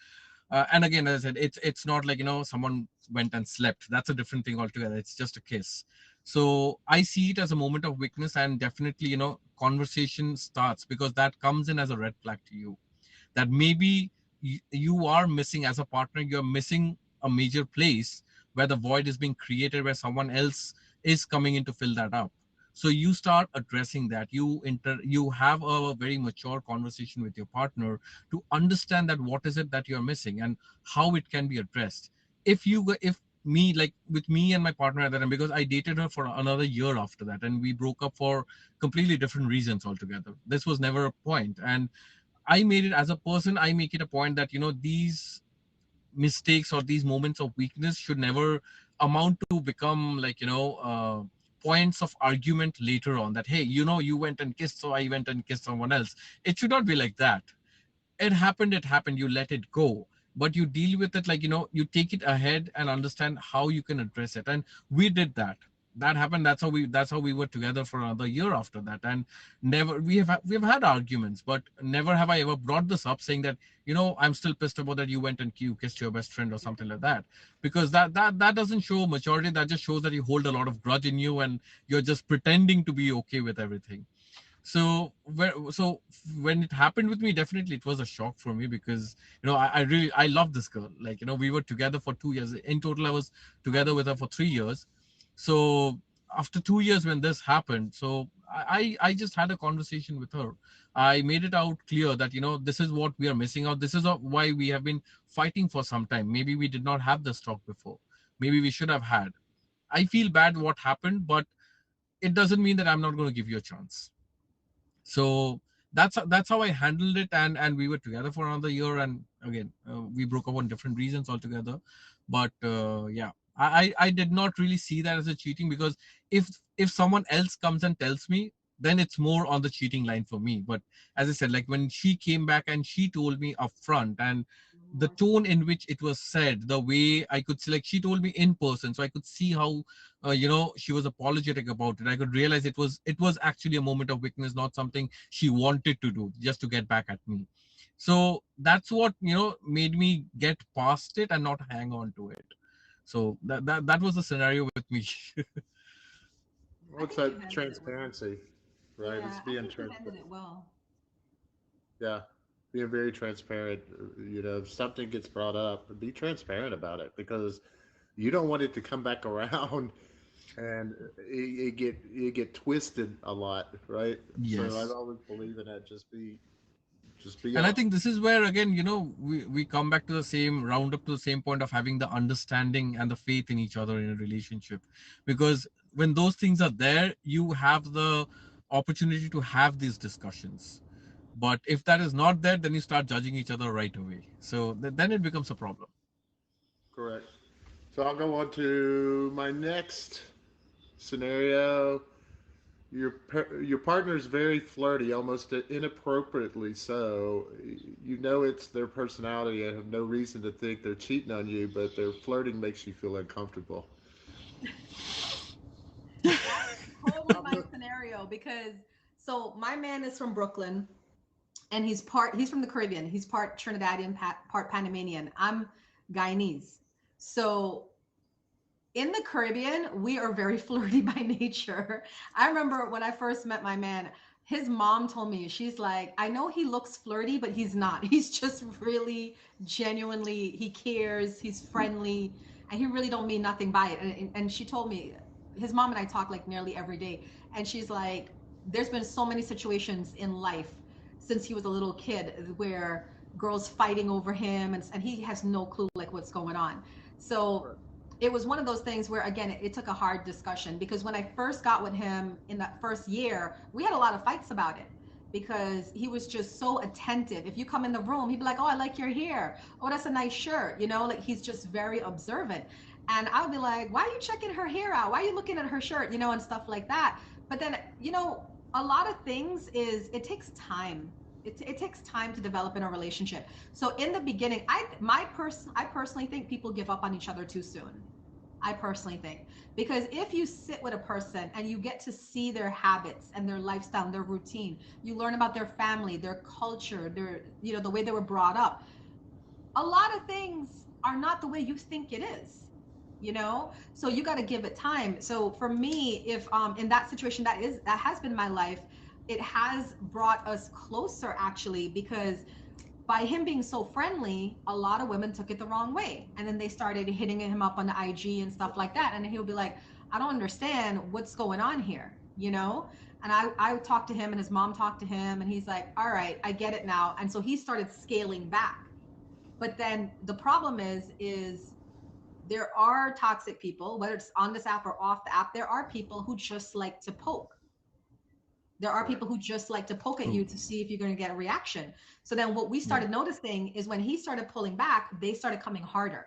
And again, as I said, it's not like, you know, someone went and slept. That's a different thing altogether. It's just a kiss. So I see it as a moment of weakness, and definitely, you know, conversation starts, because that comes in as a red flag to you, that maybe you are missing, as a partner, you're missing a major place where the void is being created, where someone else is coming in to fill that up. So you start addressing that. You have a very mature conversation with your partner to understand that what is it that you're missing and how it can be addressed. If me, like with me and my partner at that time, because I dated her for another year after that, and we broke up for completely different reasons altogether. This was never a point. And I made it, as a person, I make it a point that, you know, these mistakes or these moments of weakness should never amount to become like, you know, points of argument later on, that, hey, you know, you went and kissed, so I went and kissed someone else. It should not be like that. It happened, you let it go. But you deal with it, like, you know, you take it ahead and understand how you can address it. And we did that. That happened. That's how we were together for another year after that. And never, we have had arguments, but never have I ever brought this up, saying that, you know, I'm still pissed about that you went and you kissed your best friend or something like that. Because that doesn't show maturity. That just shows that you hold a lot of grudge in you, and you're just pretending to be okay with everything. So when it happened with me, definitely it was a shock for me, because, you know, I love this girl. Like, you know, we were together for 2 years in total. I was together with her for 3 years. So after 2 years, when this happened, so I just had a conversation with her. I made it out clear that, you know, this is what we are missing out. This is why we have been fighting for some time. Maybe we did not have this talk before. Maybe we should have had. I feel bad what happened, but it doesn't mean that I'm not going to give you a chance. So that's how I handled it. And we were together for another year, and again, we broke up on different reasons altogether. But yeah, I did not really see that as a cheating, because if someone else comes and tells me, then it's more on the cheating line for me. But as I said, like, when she came back and she told me upfront, and the tone in which it was said, the way I could see, like, she told me in person, so I could see how, you know, she was apologetic about it. I could realize it was actually a moment of weakness, not something she wanted to do just to get back at me. So that's what, you know, made me get past it and not hang on to it. So that was the scenario with me. What's think you that handled it well. transparency, right? Yeah, It's I being think you handled transparent. it well. Yeah, being very transparent. You know, if something gets brought up, be transparent about it, because you don't want it to come back around and it get twisted a lot, right? So Yes. I've always believed in that. Just be And I up. think this is where again, we come back to the same round up to the same point of having the understanding and the faith in each other in a relationship. Because when those things are there, you have the opportunity to have these discussions. But if that is not there, then you start judging each other right away. So then it becomes a problem. Correct. So I'll go on to my next scenario. Your partner is very flirty, almost inappropriately so. You know it's their personality and have no reason to think they're cheating on you, but their flirting makes you feel uncomfortable. That's totally my scenario because so my man is from Brooklyn and he's from the Caribbean. He's part Trinidadian, part Panamanian. I'm Guyanese. So in the Caribbean, we are very flirty by nature. I remember when I first met my man, his mom told me, she's like, I know he looks flirty, but he's not. He's just really genuinely, he cares, he's friendly, and he really don't mean nothing by it. And she told me, his mom and I talk like nearly every day. And she's like, there's been so many situations in life since he was a little kid where girls fighting over him and he has no clue like what's going on. So it was one of those things where again it took a hard discussion because when I first got with him in that first year we had a lot of fights about it because he was just so attentive. If you come in the room he'd be like, oh, I like your hair, oh, that's a nice shirt, like he's just very observant. And I would be like, why are you checking her hair out, why are you looking at her shirt, and stuff like that. But then a lot of things is it takes time. It takes time to develop in a relationship. So in the beginning, I personally think people give up on each other too soon. I personally think because if you sit with a person and you get to see their habits and their lifestyle and their routine, you learn about their family, their culture, their the way they were brought up. A lot of things are not the way you think it is. So you got to give it time. So for me, if in that situation that has been my life, it has brought us closer actually because by him being so friendly, a lot of women took it the wrong way. And then they started hitting him up on the IG and stuff like that. And he'll be like, I don't understand what's going on here. And I talked to him and his mom talked to him and he's like, all right, I get it now. And so he started scaling back. But then the problem is there are toxic people, whether it's on this app or off the app, there are people who just like to poke. There are people who just like to poke at you to see if you're going to get a reaction. So then what we started noticing is when he started pulling back, they started coming harder.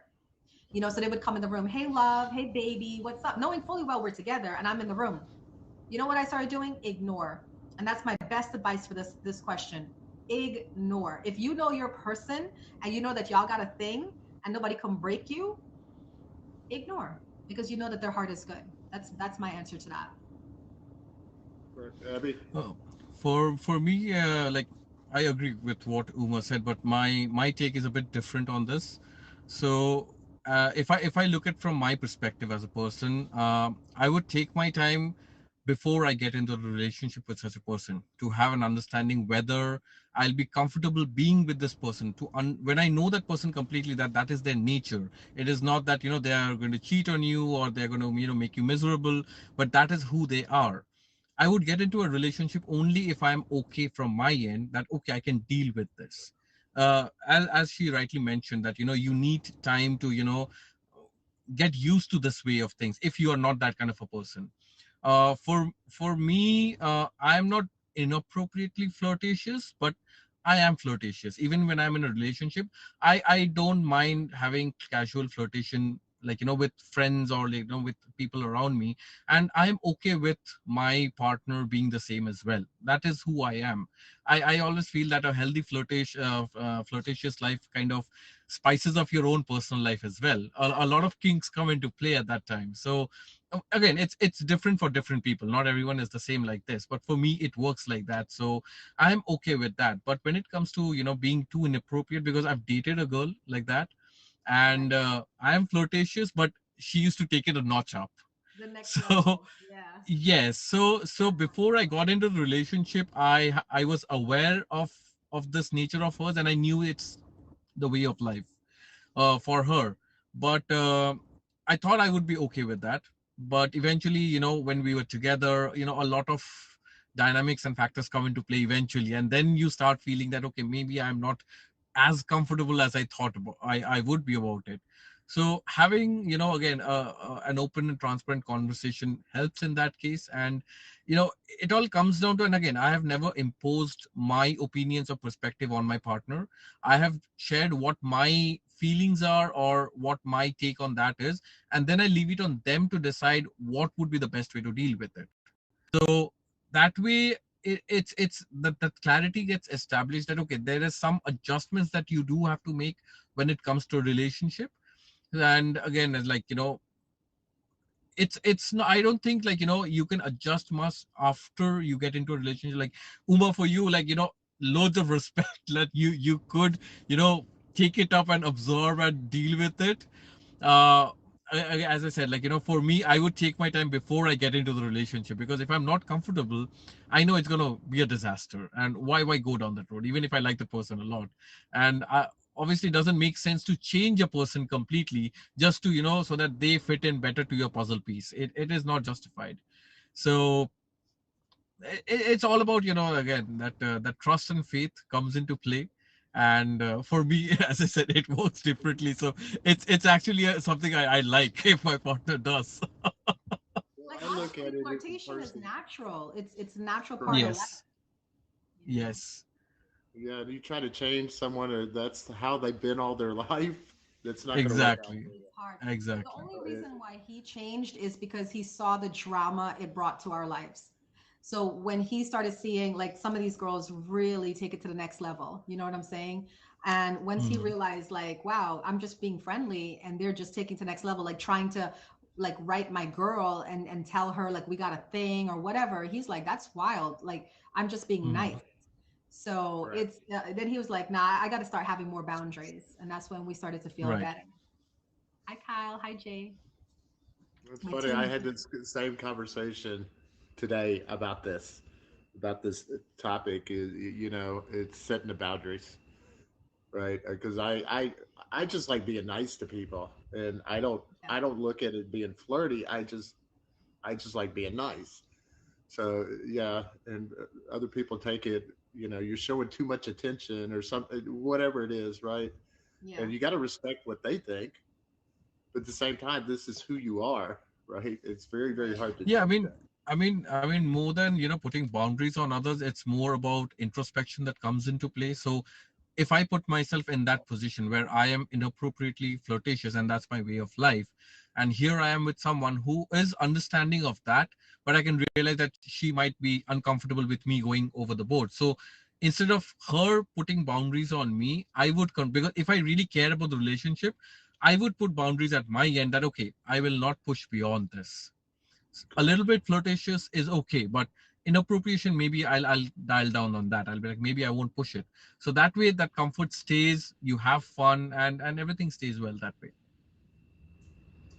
So they would come in the room, hey love, hey baby, what's up? Knowing fully well we're together and I'm in the room. You know what I started doing? Ignore. And that's my best advice for this question. Ignore. If you know your person and you know that y'all got a thing and nobody can break you, ignore because you know that their heart is good. That's my answer to that. Abby? For me, like I agree with what Uma said, but my take is a bit different on this. So if I look at from my perspective as a person, I would take my time before I get into a relationship with such a person to have an understanding whether I'll be comfortable being with this person. When I know that person completely, that is their nature. It is not that they are going to cheat on you or they're going to make you miserable, but that is who they are. I would get into a relationship only if I'm okay from my end that, okay, I can deal with this. As she rightly mentioned that, you need time to, get used to this way of things if you are not that kind of a person. For me, I'm not inappropriately flirtatious, but I am flirtatious. Even when I'm in a relationship, I don't mind having casual flirtation, like with friends or with people around me, and I'm okay with my partner being the same as well. That is who I am. I always feel that a healthy flirtatious life kind of spices of your own personal life as well. A lot of kinks come into play at that time. So again, it's different for different people. Not everyone is the same like this, but for me it works like that. So I'm okay with that. But when it comes to being too inappropriate, because I've dated a girl like that, and I'm flirtatious, but she used to take it a notch up. The next So level. Yeah. yes, so before I got into the relationship, I was aware of this nature of hers, and I knew it's the way of life for her. But I thought I would be okay with that. but eventually, when we were together, a lot of dynamics and factors come into play eventually, and then you start feeling that, okay, maybe I'm not as comfortable as I thought I would be about it. So having, again, an open and transparent conversation helps in that case. And, it all comes down to, and again, I have never imposed my opinions or perspective on my partner. I have shared what my feelings are or what my take on that is, and then I leave it on them to decide what would be the best way to deal with it. So that way, it's that clarity gets established that, okay, there is some adjustments that you do have to make when it comes to a relationship. And again, it's like, it's not, I don't think, like, you can adjust much after you get into a relationship. Like, Uma, for you, like, loads of respect that you could, take it up and absorb and deal with it. uh as I said, like, for me, I would take my time before I get into the relationship, because if I'm not comfortable, I know it's going to be a disaster. And why go down that road, even if I like the person a lot? And obviously, it doesn't make sense to change a person completely just to, so that they fit in better to your puzzle piece. It is not justified. So it's all about, again, that trust and faith comes into play. And for me, as I said, it works differently. So it's actually something I like if my partner does. Well, Like I look honestly, at it as a flirtation is person. natural. It's a natural part Correct. of life. Yes. You know? Yes. Yeah, you try to change someone, or that's how they've been all their life. That's not going to work out Exactly. for you. It's hard. The Exactly. only So reason why he changed is because he saw the drama it brought to our lives. So when he started seeing like some of these girls really take it to the next level, you know what I'm saying? And once he Hmm. realized like, wow, I'm just being friendly and they're just taking to the next level, like trying to like write my girl and tell her like we got a thing or whatever. He's like, that's wild. Like I'm just being Hmm. nice. So correct. it's then he was like, nah, I got to start having more boundaries, and that's when we started to feel Right. better. Hi, Kyle. Hi, Jay. It's My funny. I team's had this same conversation today about this topic. Is it's setting the boundaries, right? Because I just like being nice to people, and yeah. I don't look at it being flirty. I just like being nice. So yeah, and other people take it. You're showing too much attention or something, whatever it is, right? Yeah. And you got to respect what they think, but at the same time, this is who you are, right? It's very, very Right. hard to Yeah, change that. more than, putting boundaries on others, it's more about introspection that comes into play. So if I put myself in that position where I am inappropriately flirtatious and that's my way of life, and here I am with someone who is understanding of that, but I can realize that she might be uncomfortable with me going over the board. So instead of her putting boundaries on me, I would, because if I really care about the relationship, I would put boundaries at my end that, okay, I will not push beyond this. A Correct. little bit flirtatious is okay, but inappropriation, maybe I'll dial down on that. I'll be like, maybe I won't push it. So that way, that comfort stays, you have fun, and everything stays well that way.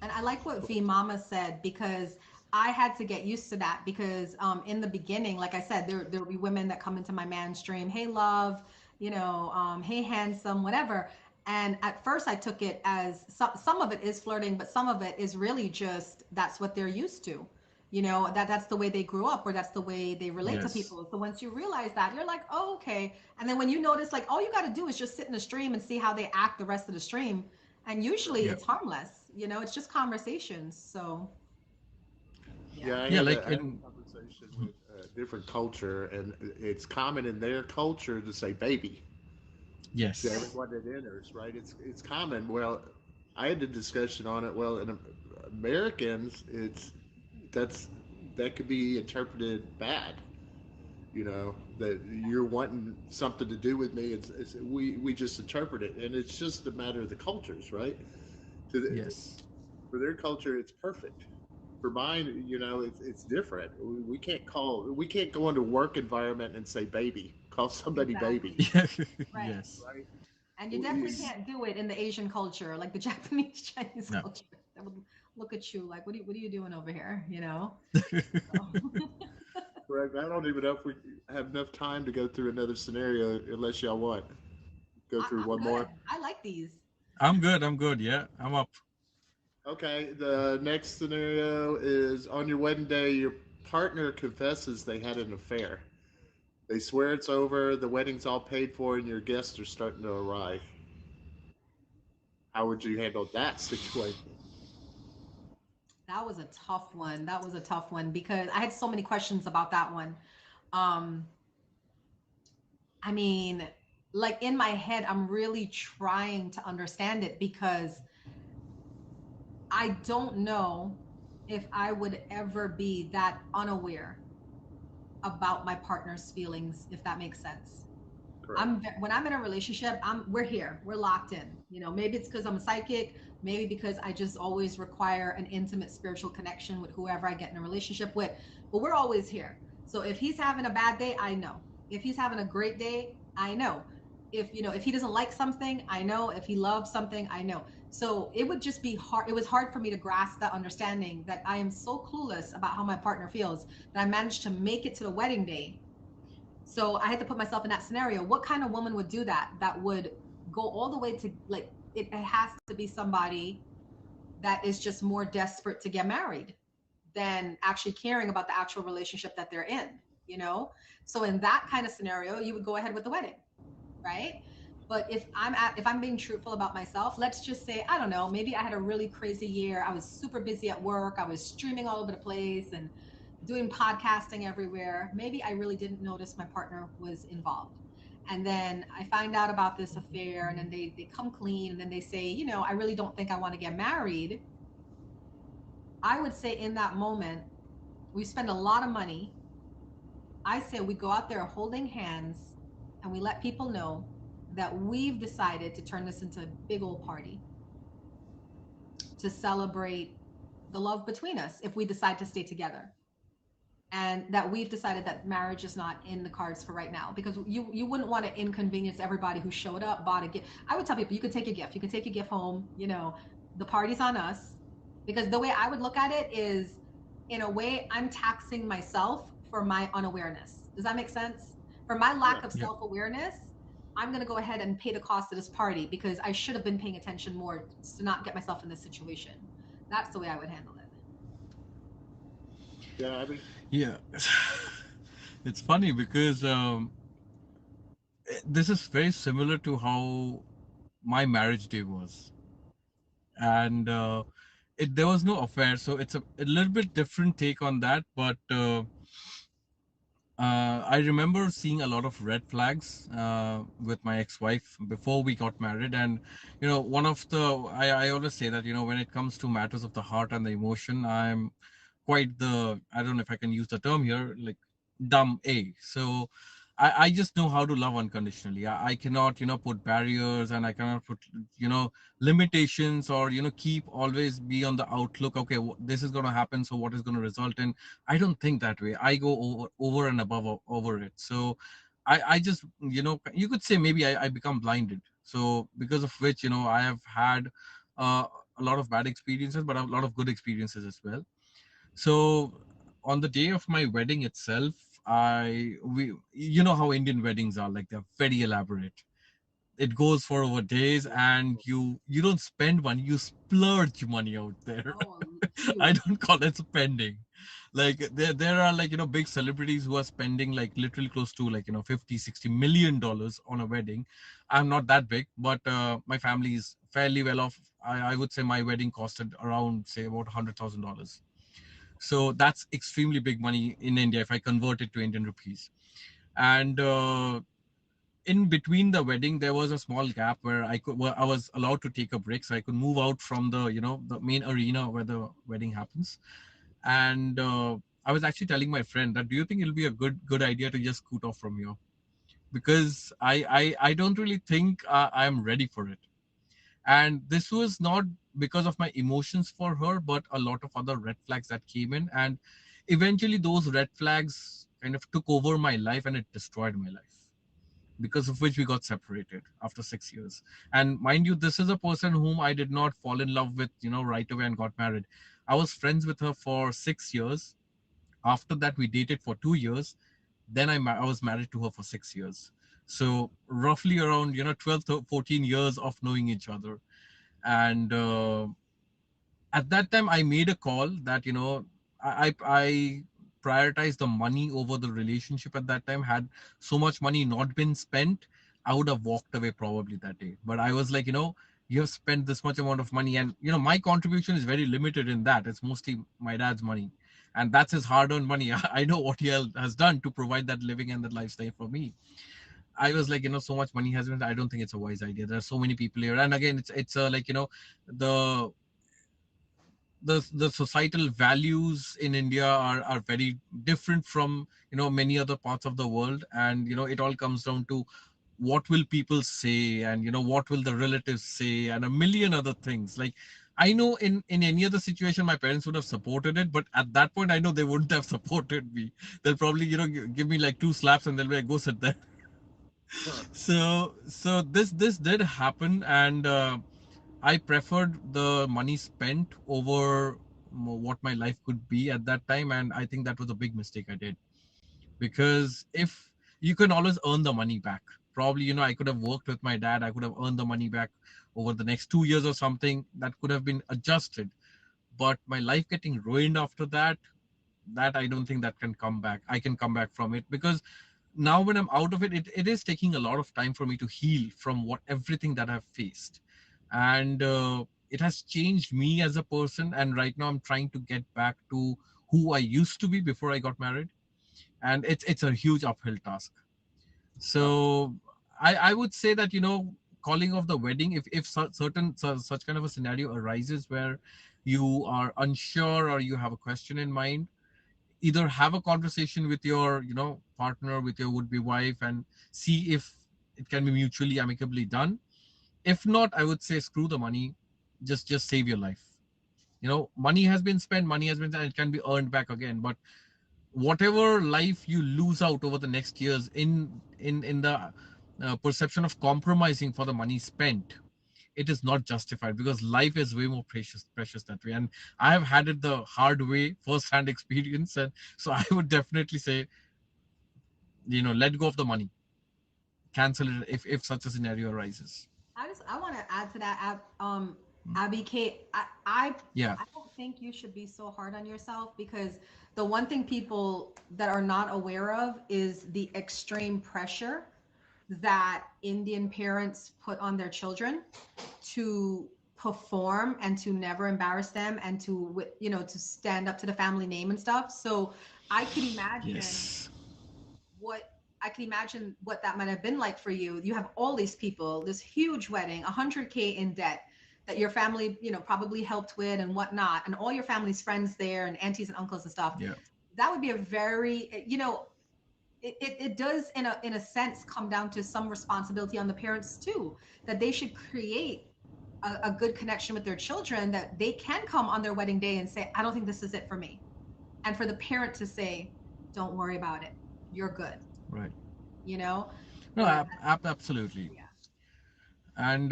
And I like what V Mama said because I had to get used to that because in the beginning, like I said, there will be women that come into my man stream, hey love, hey handsome, whatever. And at first I took it as some of it is flirting, but some of it is really just that's what they're used to. That's the way they grew up or that's the way they relate to Yes. people. So once you realize that, you're like, oh, okay. And then when you notice like all you got to do is just sit in the stream and see how they act the rest of the stream, and usually Yeah. it's harmless. It's just conversations. So yeah. Yeah, Yeah. Like I had in. a conversation with a different culture, and it's common in their culture to say "baby" to Right. Yes. everyone that enters, right? It's common. Well, I had a discussion on it. Well, in Americans, that's that could be interpreted bad. That you're wanting something to do with me. We just interpret it, and it's just a matter of the cultures, right? To the, Yes. for their culture, it's perfect. For mine, it's different. We can't go into work environment and say baby, call somebody baby, Exactly. Right. Yes. right? And you definitely We- can't do it in the Asian culture, like the Japanese Chinese No. culture. They would look at you like, what are you doing over here? So, Correct. I don't even know if we have enough time to go through another scenario, unless y'all want go through I'm one good. more. I like these. I'm good. I'm good. Yeah. I'm up. Okay, the next scenario is on your wedding day, your partner confesses they had an affair. They swear it's over, the wedding's all paid for, and your guests are starting to arrive. How would you handle that situation? That was a tough one. That was a tough one because I had so many questions about that one. Um, I mean, like in my head, I'm really trying to understand it because I don't know if I would ever be that unaware about my partner's feelings, if that makes sense. Correct. When I'm in a relationship, we're here, we're locked in. You know, maybe it's because I'm a psychic, maybe because I just always require an intimate spiritual connection with whoever I get in a relationship with, but we're always here. So if he's having a bad day, I know. If he's having a great day, I know. If if he doesn't like something, I know. If he loves something, I know. So it would just be hard. It was hard for me to grasp that understanding that I am so clueless about how my partner feels that I managed to make it to the wedding day. So I had to put myself in that scenario. What kind of woman would do that? That would go all the way to like it has to be somebody that is just more desperate to get married than actually caring about the actual relationship that they're in, you know? So in that kind of scenario, you would go ahead with the wedding, right? But if I'm being truthful about myself, let's just say, I don't know, maybe I had a really crazy year. I was super busy at work. I was streaming all over the place and doing podcasting everywhere. Maybe I really didn't notice my partner was involved. And then I find out about this affair and then they come clean and then they say, I really don't think I want to get married. I would say in that moment, we spend a lot of money. I say we go out there holding hands and we let people know that we've decided to turn this into a big old party to celebrate the love between us if we decide to stay together. And that we've decided that marriage is not in the cards for right now because you wouldn't want to inconvenience everybody who showed up, bought a gift. I would tell people you could take a gift. You could take a gift home, the party's on us. Because the way I would look at it is, in a way, I'm taxing myself for my unawareness. Does that make sense? For my lack of Yeah. self-awareness, I'm going to go ahead and pay the cost of this party because I should have been paying attention more to not get myself in this situation. That's the way I would handle it. Yeah, Abby? Yeah. It's funny because this is very similar to how my marriage day was. And there was no affair, so it's a little bit different take on that. But I remember seeing a lot of red flags with my ex-wife before we got married. And one of the I always say that when it comes to matters of the heart and the emotion, I'm quite the, I don't know if I can use the term here, like dumb A. So I just know how to love unconditionally. I cannot, put barriers, and I cannot put, limitations, or, keep always be on the outlook. Okay, this is going to happen. So what is going to result in? I don't think that way. I go over and above over it. So I just, you could say maybe I become blinded. So because of which, I have had a lot of bad experiences, but a lot of good experiences as well. So on the day of my wedding itself, we you know how Indian weddings are, like they're very elaborate. It goes for over days, and you don't spend money, you splurge money out there. Oh, I huge. don't call it spending. Like there are, like, big celebrities who are spending like literally close to, like, 50-60 million dollars on a wedding. I'm not that big, but my family is fairly well off. I would say my wedding costed around, say, about $100,000. So that's extremely big money in India if I convert it to Indian rupees. And in between the wedding, there was a small gap where I was allowed to take a break, so I could move out from the main arena where the wedding happens. And I was actually telling my friend that, do you think it'll be a good idea to just scoot off from here? Because I don't really think I'm ready for it. And this was not because of my emotions for her, but a lot of other red flags that came in. And eventually those red flags kind of took over my life, and it destroyed my life, because of which we got separated after 6 years. And mind you, this is a person whom I did not fall in love with, right away and got married. I was friends with her for 6 years. After that, we dated for 2 years. Then I was married to her for 6 years. So roughly around, 12 to 14 years of knowing each other. And at that time I made a call that, I prioritized the money over the relationship at that time. Had so much money not been spent, I would have walked away probably that day. But I was like, you have spent this much amount of money, and my contribution is very limited in that. It's mostly my dad's money, and that's his hard-earned money. I know what he has done to provide that living and that lifestyle for me. I was like, so much money has been. I don't think it's a wise idea. There are so many people here, and again, it's like, the the societal values in India are very different from many other parts of the world, and it all comes down to what will people say, and what will the relatives say, and a million other things. Like, I know in any other situation my parents would have supported it, but at that point I know they wouldn't have supported me. They'll probably give me like two slaps and they'll be like, go sit there. So this did happen, and I preferred the money spent over what my life could be at that time, and I think that was a big mistake I did. Because if you can always earn the money back, probably I could have worked with my dad, I could have earned the money back over the next 2 years or something, that could have been adjusted. But my life getting ruined after that, that I don't think that can come back. I can come back from it, because now when I'm out of it, it is taking a lot of time for me to heal from what everything that I've faced. And it has changed me as a person, and right now I'm trying to get back to who I used to be before I got married, and it's a huge uphill task. So I would say that calling off the wedding, if such kind of a scenario arises where you are unsure or you have a question in mind, either have a conversation with your partner, with your would-be wife, and see if it can be mutually amicably done. If not, I would say screw the money, just save your life. Money has been spent, money has been spent, it can be earned back again. But whatever life you lose out over the next years in the perception of compromising for the money spent, it is not justified, because life is way more precious that way. And I have had it the hard way, first hand experience. And so I would definitely say, let go of the money, cancel it if such a scenario arises. I want to add to that, Abby Kate. Yeah. I don't think you should be so hard on yourself, because the one thing people that are not aware of is the extreme pressure that Indian parents put on their children to perform and to never embarrass them, and to to stand up to the family name and stuff. So I could imagine Yes. what I can imagine what that might have been like for you. You have all these people, this huge wedding, 100K in debt that your family, probably helped with and whatnot, and all your family's friends there and aunties and uncles and stuff. Yeah. That would be a very, it does in a sense come down to some responsibility on the parents too, that they should create a good connection with their children, that they can come on their wedding day and say, I don't think this is it for me. And for the parent to say, don't worry about it, you're good. Right. you know No, but absolutely. yeah. And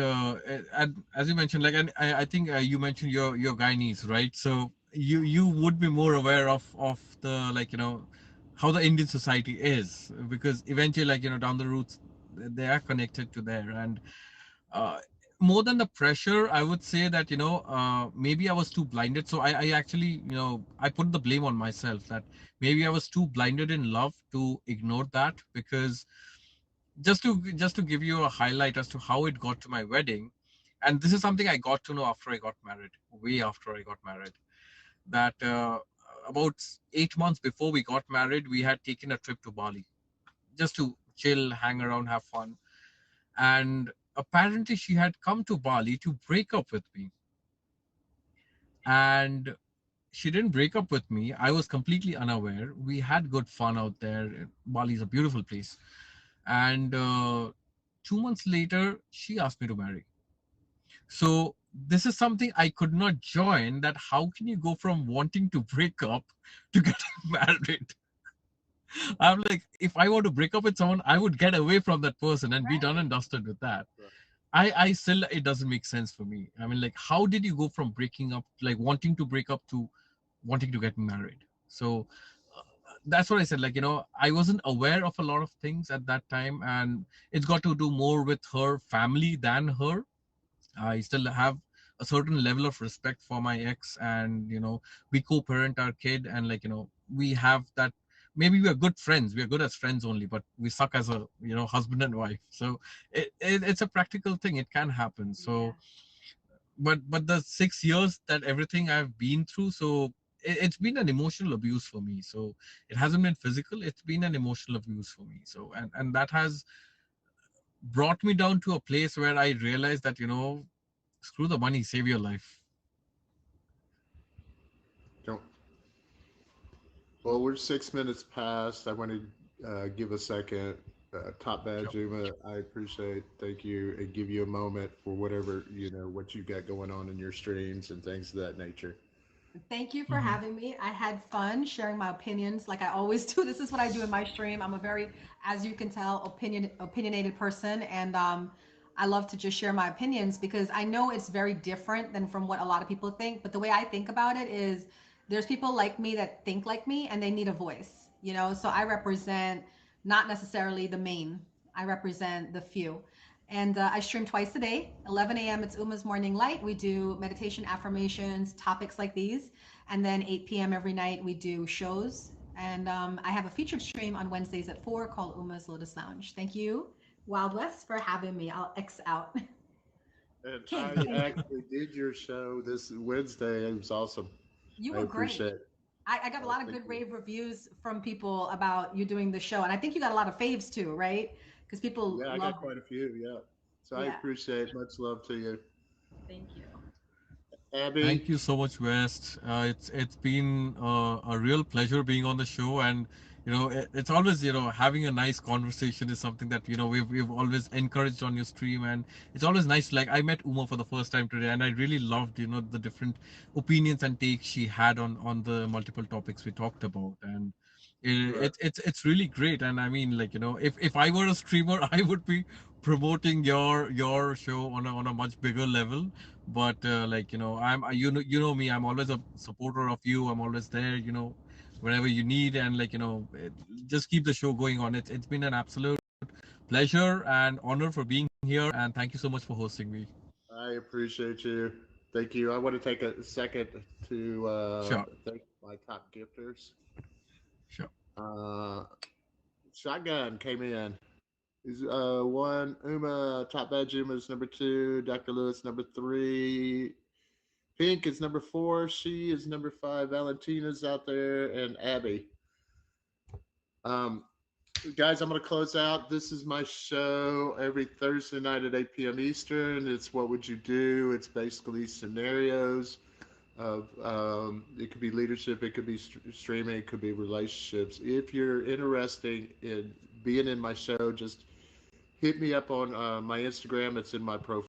as you mentioned, like, and I think you mentioned your Guyanese, right? So you would be more aware of the, like, how the Indian society is, because eventually, like, down the roots, they are connected to there. And uh, more than the pressure, I would say that maybe I was too blinded. So I actually, I put the blame on myself, that maybe I was too blinded in love to ignore that. Because just to give you a highlight as to how it got to my wedding, and this is something I got to know after I got married, way after I got married, that about 8 months before we got married, we had taken a trip to Bali just to chill, hang around, have fun. And apparently she had come to Bali to break up with me. And she didn't break up with me. I was completely unaware. We had good fun out there. Bali is a beautiful place. And 2 months later, she asked me to marry. So this is something I could not join, that how can you go from wanting to break up to getting married? I'm like, if I want to break up with someone, I would get away from that person and be done and dusted with that. I still, it doesn't make sense for me. I mean, like, how did you go from breaking up, like wanting to break up, to wanting to get married? So that's what I said. Like, I wasn't aware of a lot of things at that time, and it's got to do more with her family than her. I still have a certain level of respect for my ex, and we co-parent our kid, and we have that. Maybe we are good friends, we are good as friends only, but we suck as a husband and wife. So it's a practical thing, it can happen. Yeah. So but the 6 years that everything I've been through, so it's been an emotional abuse for me. So it hasn't been physical, it's been an emotional abuse for me. So and that has brought me down to a place where I realized that screw the money, save your life. Don't. Well, we're 6 minutes past. I want to give a second. Top Bad Sure. Juma, I appreciate. Thank you, and give you a moment for whatever what you got going on in your streams and things of that nature. Thank you for Mhm. having me. I had fun sharing my opinions like I always do. This is what I do in my stream. I'm a very, as you can tell, opinionated person, and I love to just share my opinions because I know it's very different than from what a lot of people think. But the way I think about it is, there's people like me that think like me, and they need a voice. So I represent not necessarily the main. I represent the few. And I stream twice a day. 11 a.m. It's Uma's Morning Light. We do meditation, affirmations, topics like these. And then 8 p.m. every night we do shows. And I have a featured stream on Wednesdays at 4 called Uma's Lotus Lounge. Thank you, Wild West, for having me. I'll X out. And King, I thank you. actually did your show this Wednesday. It was awesome. You I were great. appreciate it. I got a lot of Thank good you. rave reviews from people about you doing the show. And I think you got a lot of faves too, right? Because people Yeah, I got loved it. quite a few. Yeah. So I Yeah. appreciate it. Much love to you. Thank you. Thank Abby. you so much, West. It's been a real pleasure being on the show, and it's always having a nice conversation is something that we've always encouraged on your stream, and it's always nice. Like, I met Uma for the first time today, and I really loved the different opinions and takes she had on the multiple topics we talked about, and Right. it's really great. And I mean, like, if I were a streamer, I would be promoting your show on a much bigger level. But like, me, I'm always a supporter of you. I'm always there, whenever you need. And like, just keep the show going on. It's been an absolute pleasure and honor for being here, and thank you so much for hosting me. I appreciate you. Thank you. I want to take a second to Sure. thank my top gifters. Sure. Uh, Shotgun came in. He's one. Uma, Top Bad Juma is number two. Dr. Lewis, number three. Pink is number four. She is number five. Valentina's out there. And Abby. Um, guys, I'm going to close out. This is my show every Thursday night at 8 p.m. Eastern. It's What Would You Do? It's basically scenarios of it could be leadership, it could be streaming, it could be relationships. If you're interested in being in my show, just hit me up on my Instagram. It's in my profile.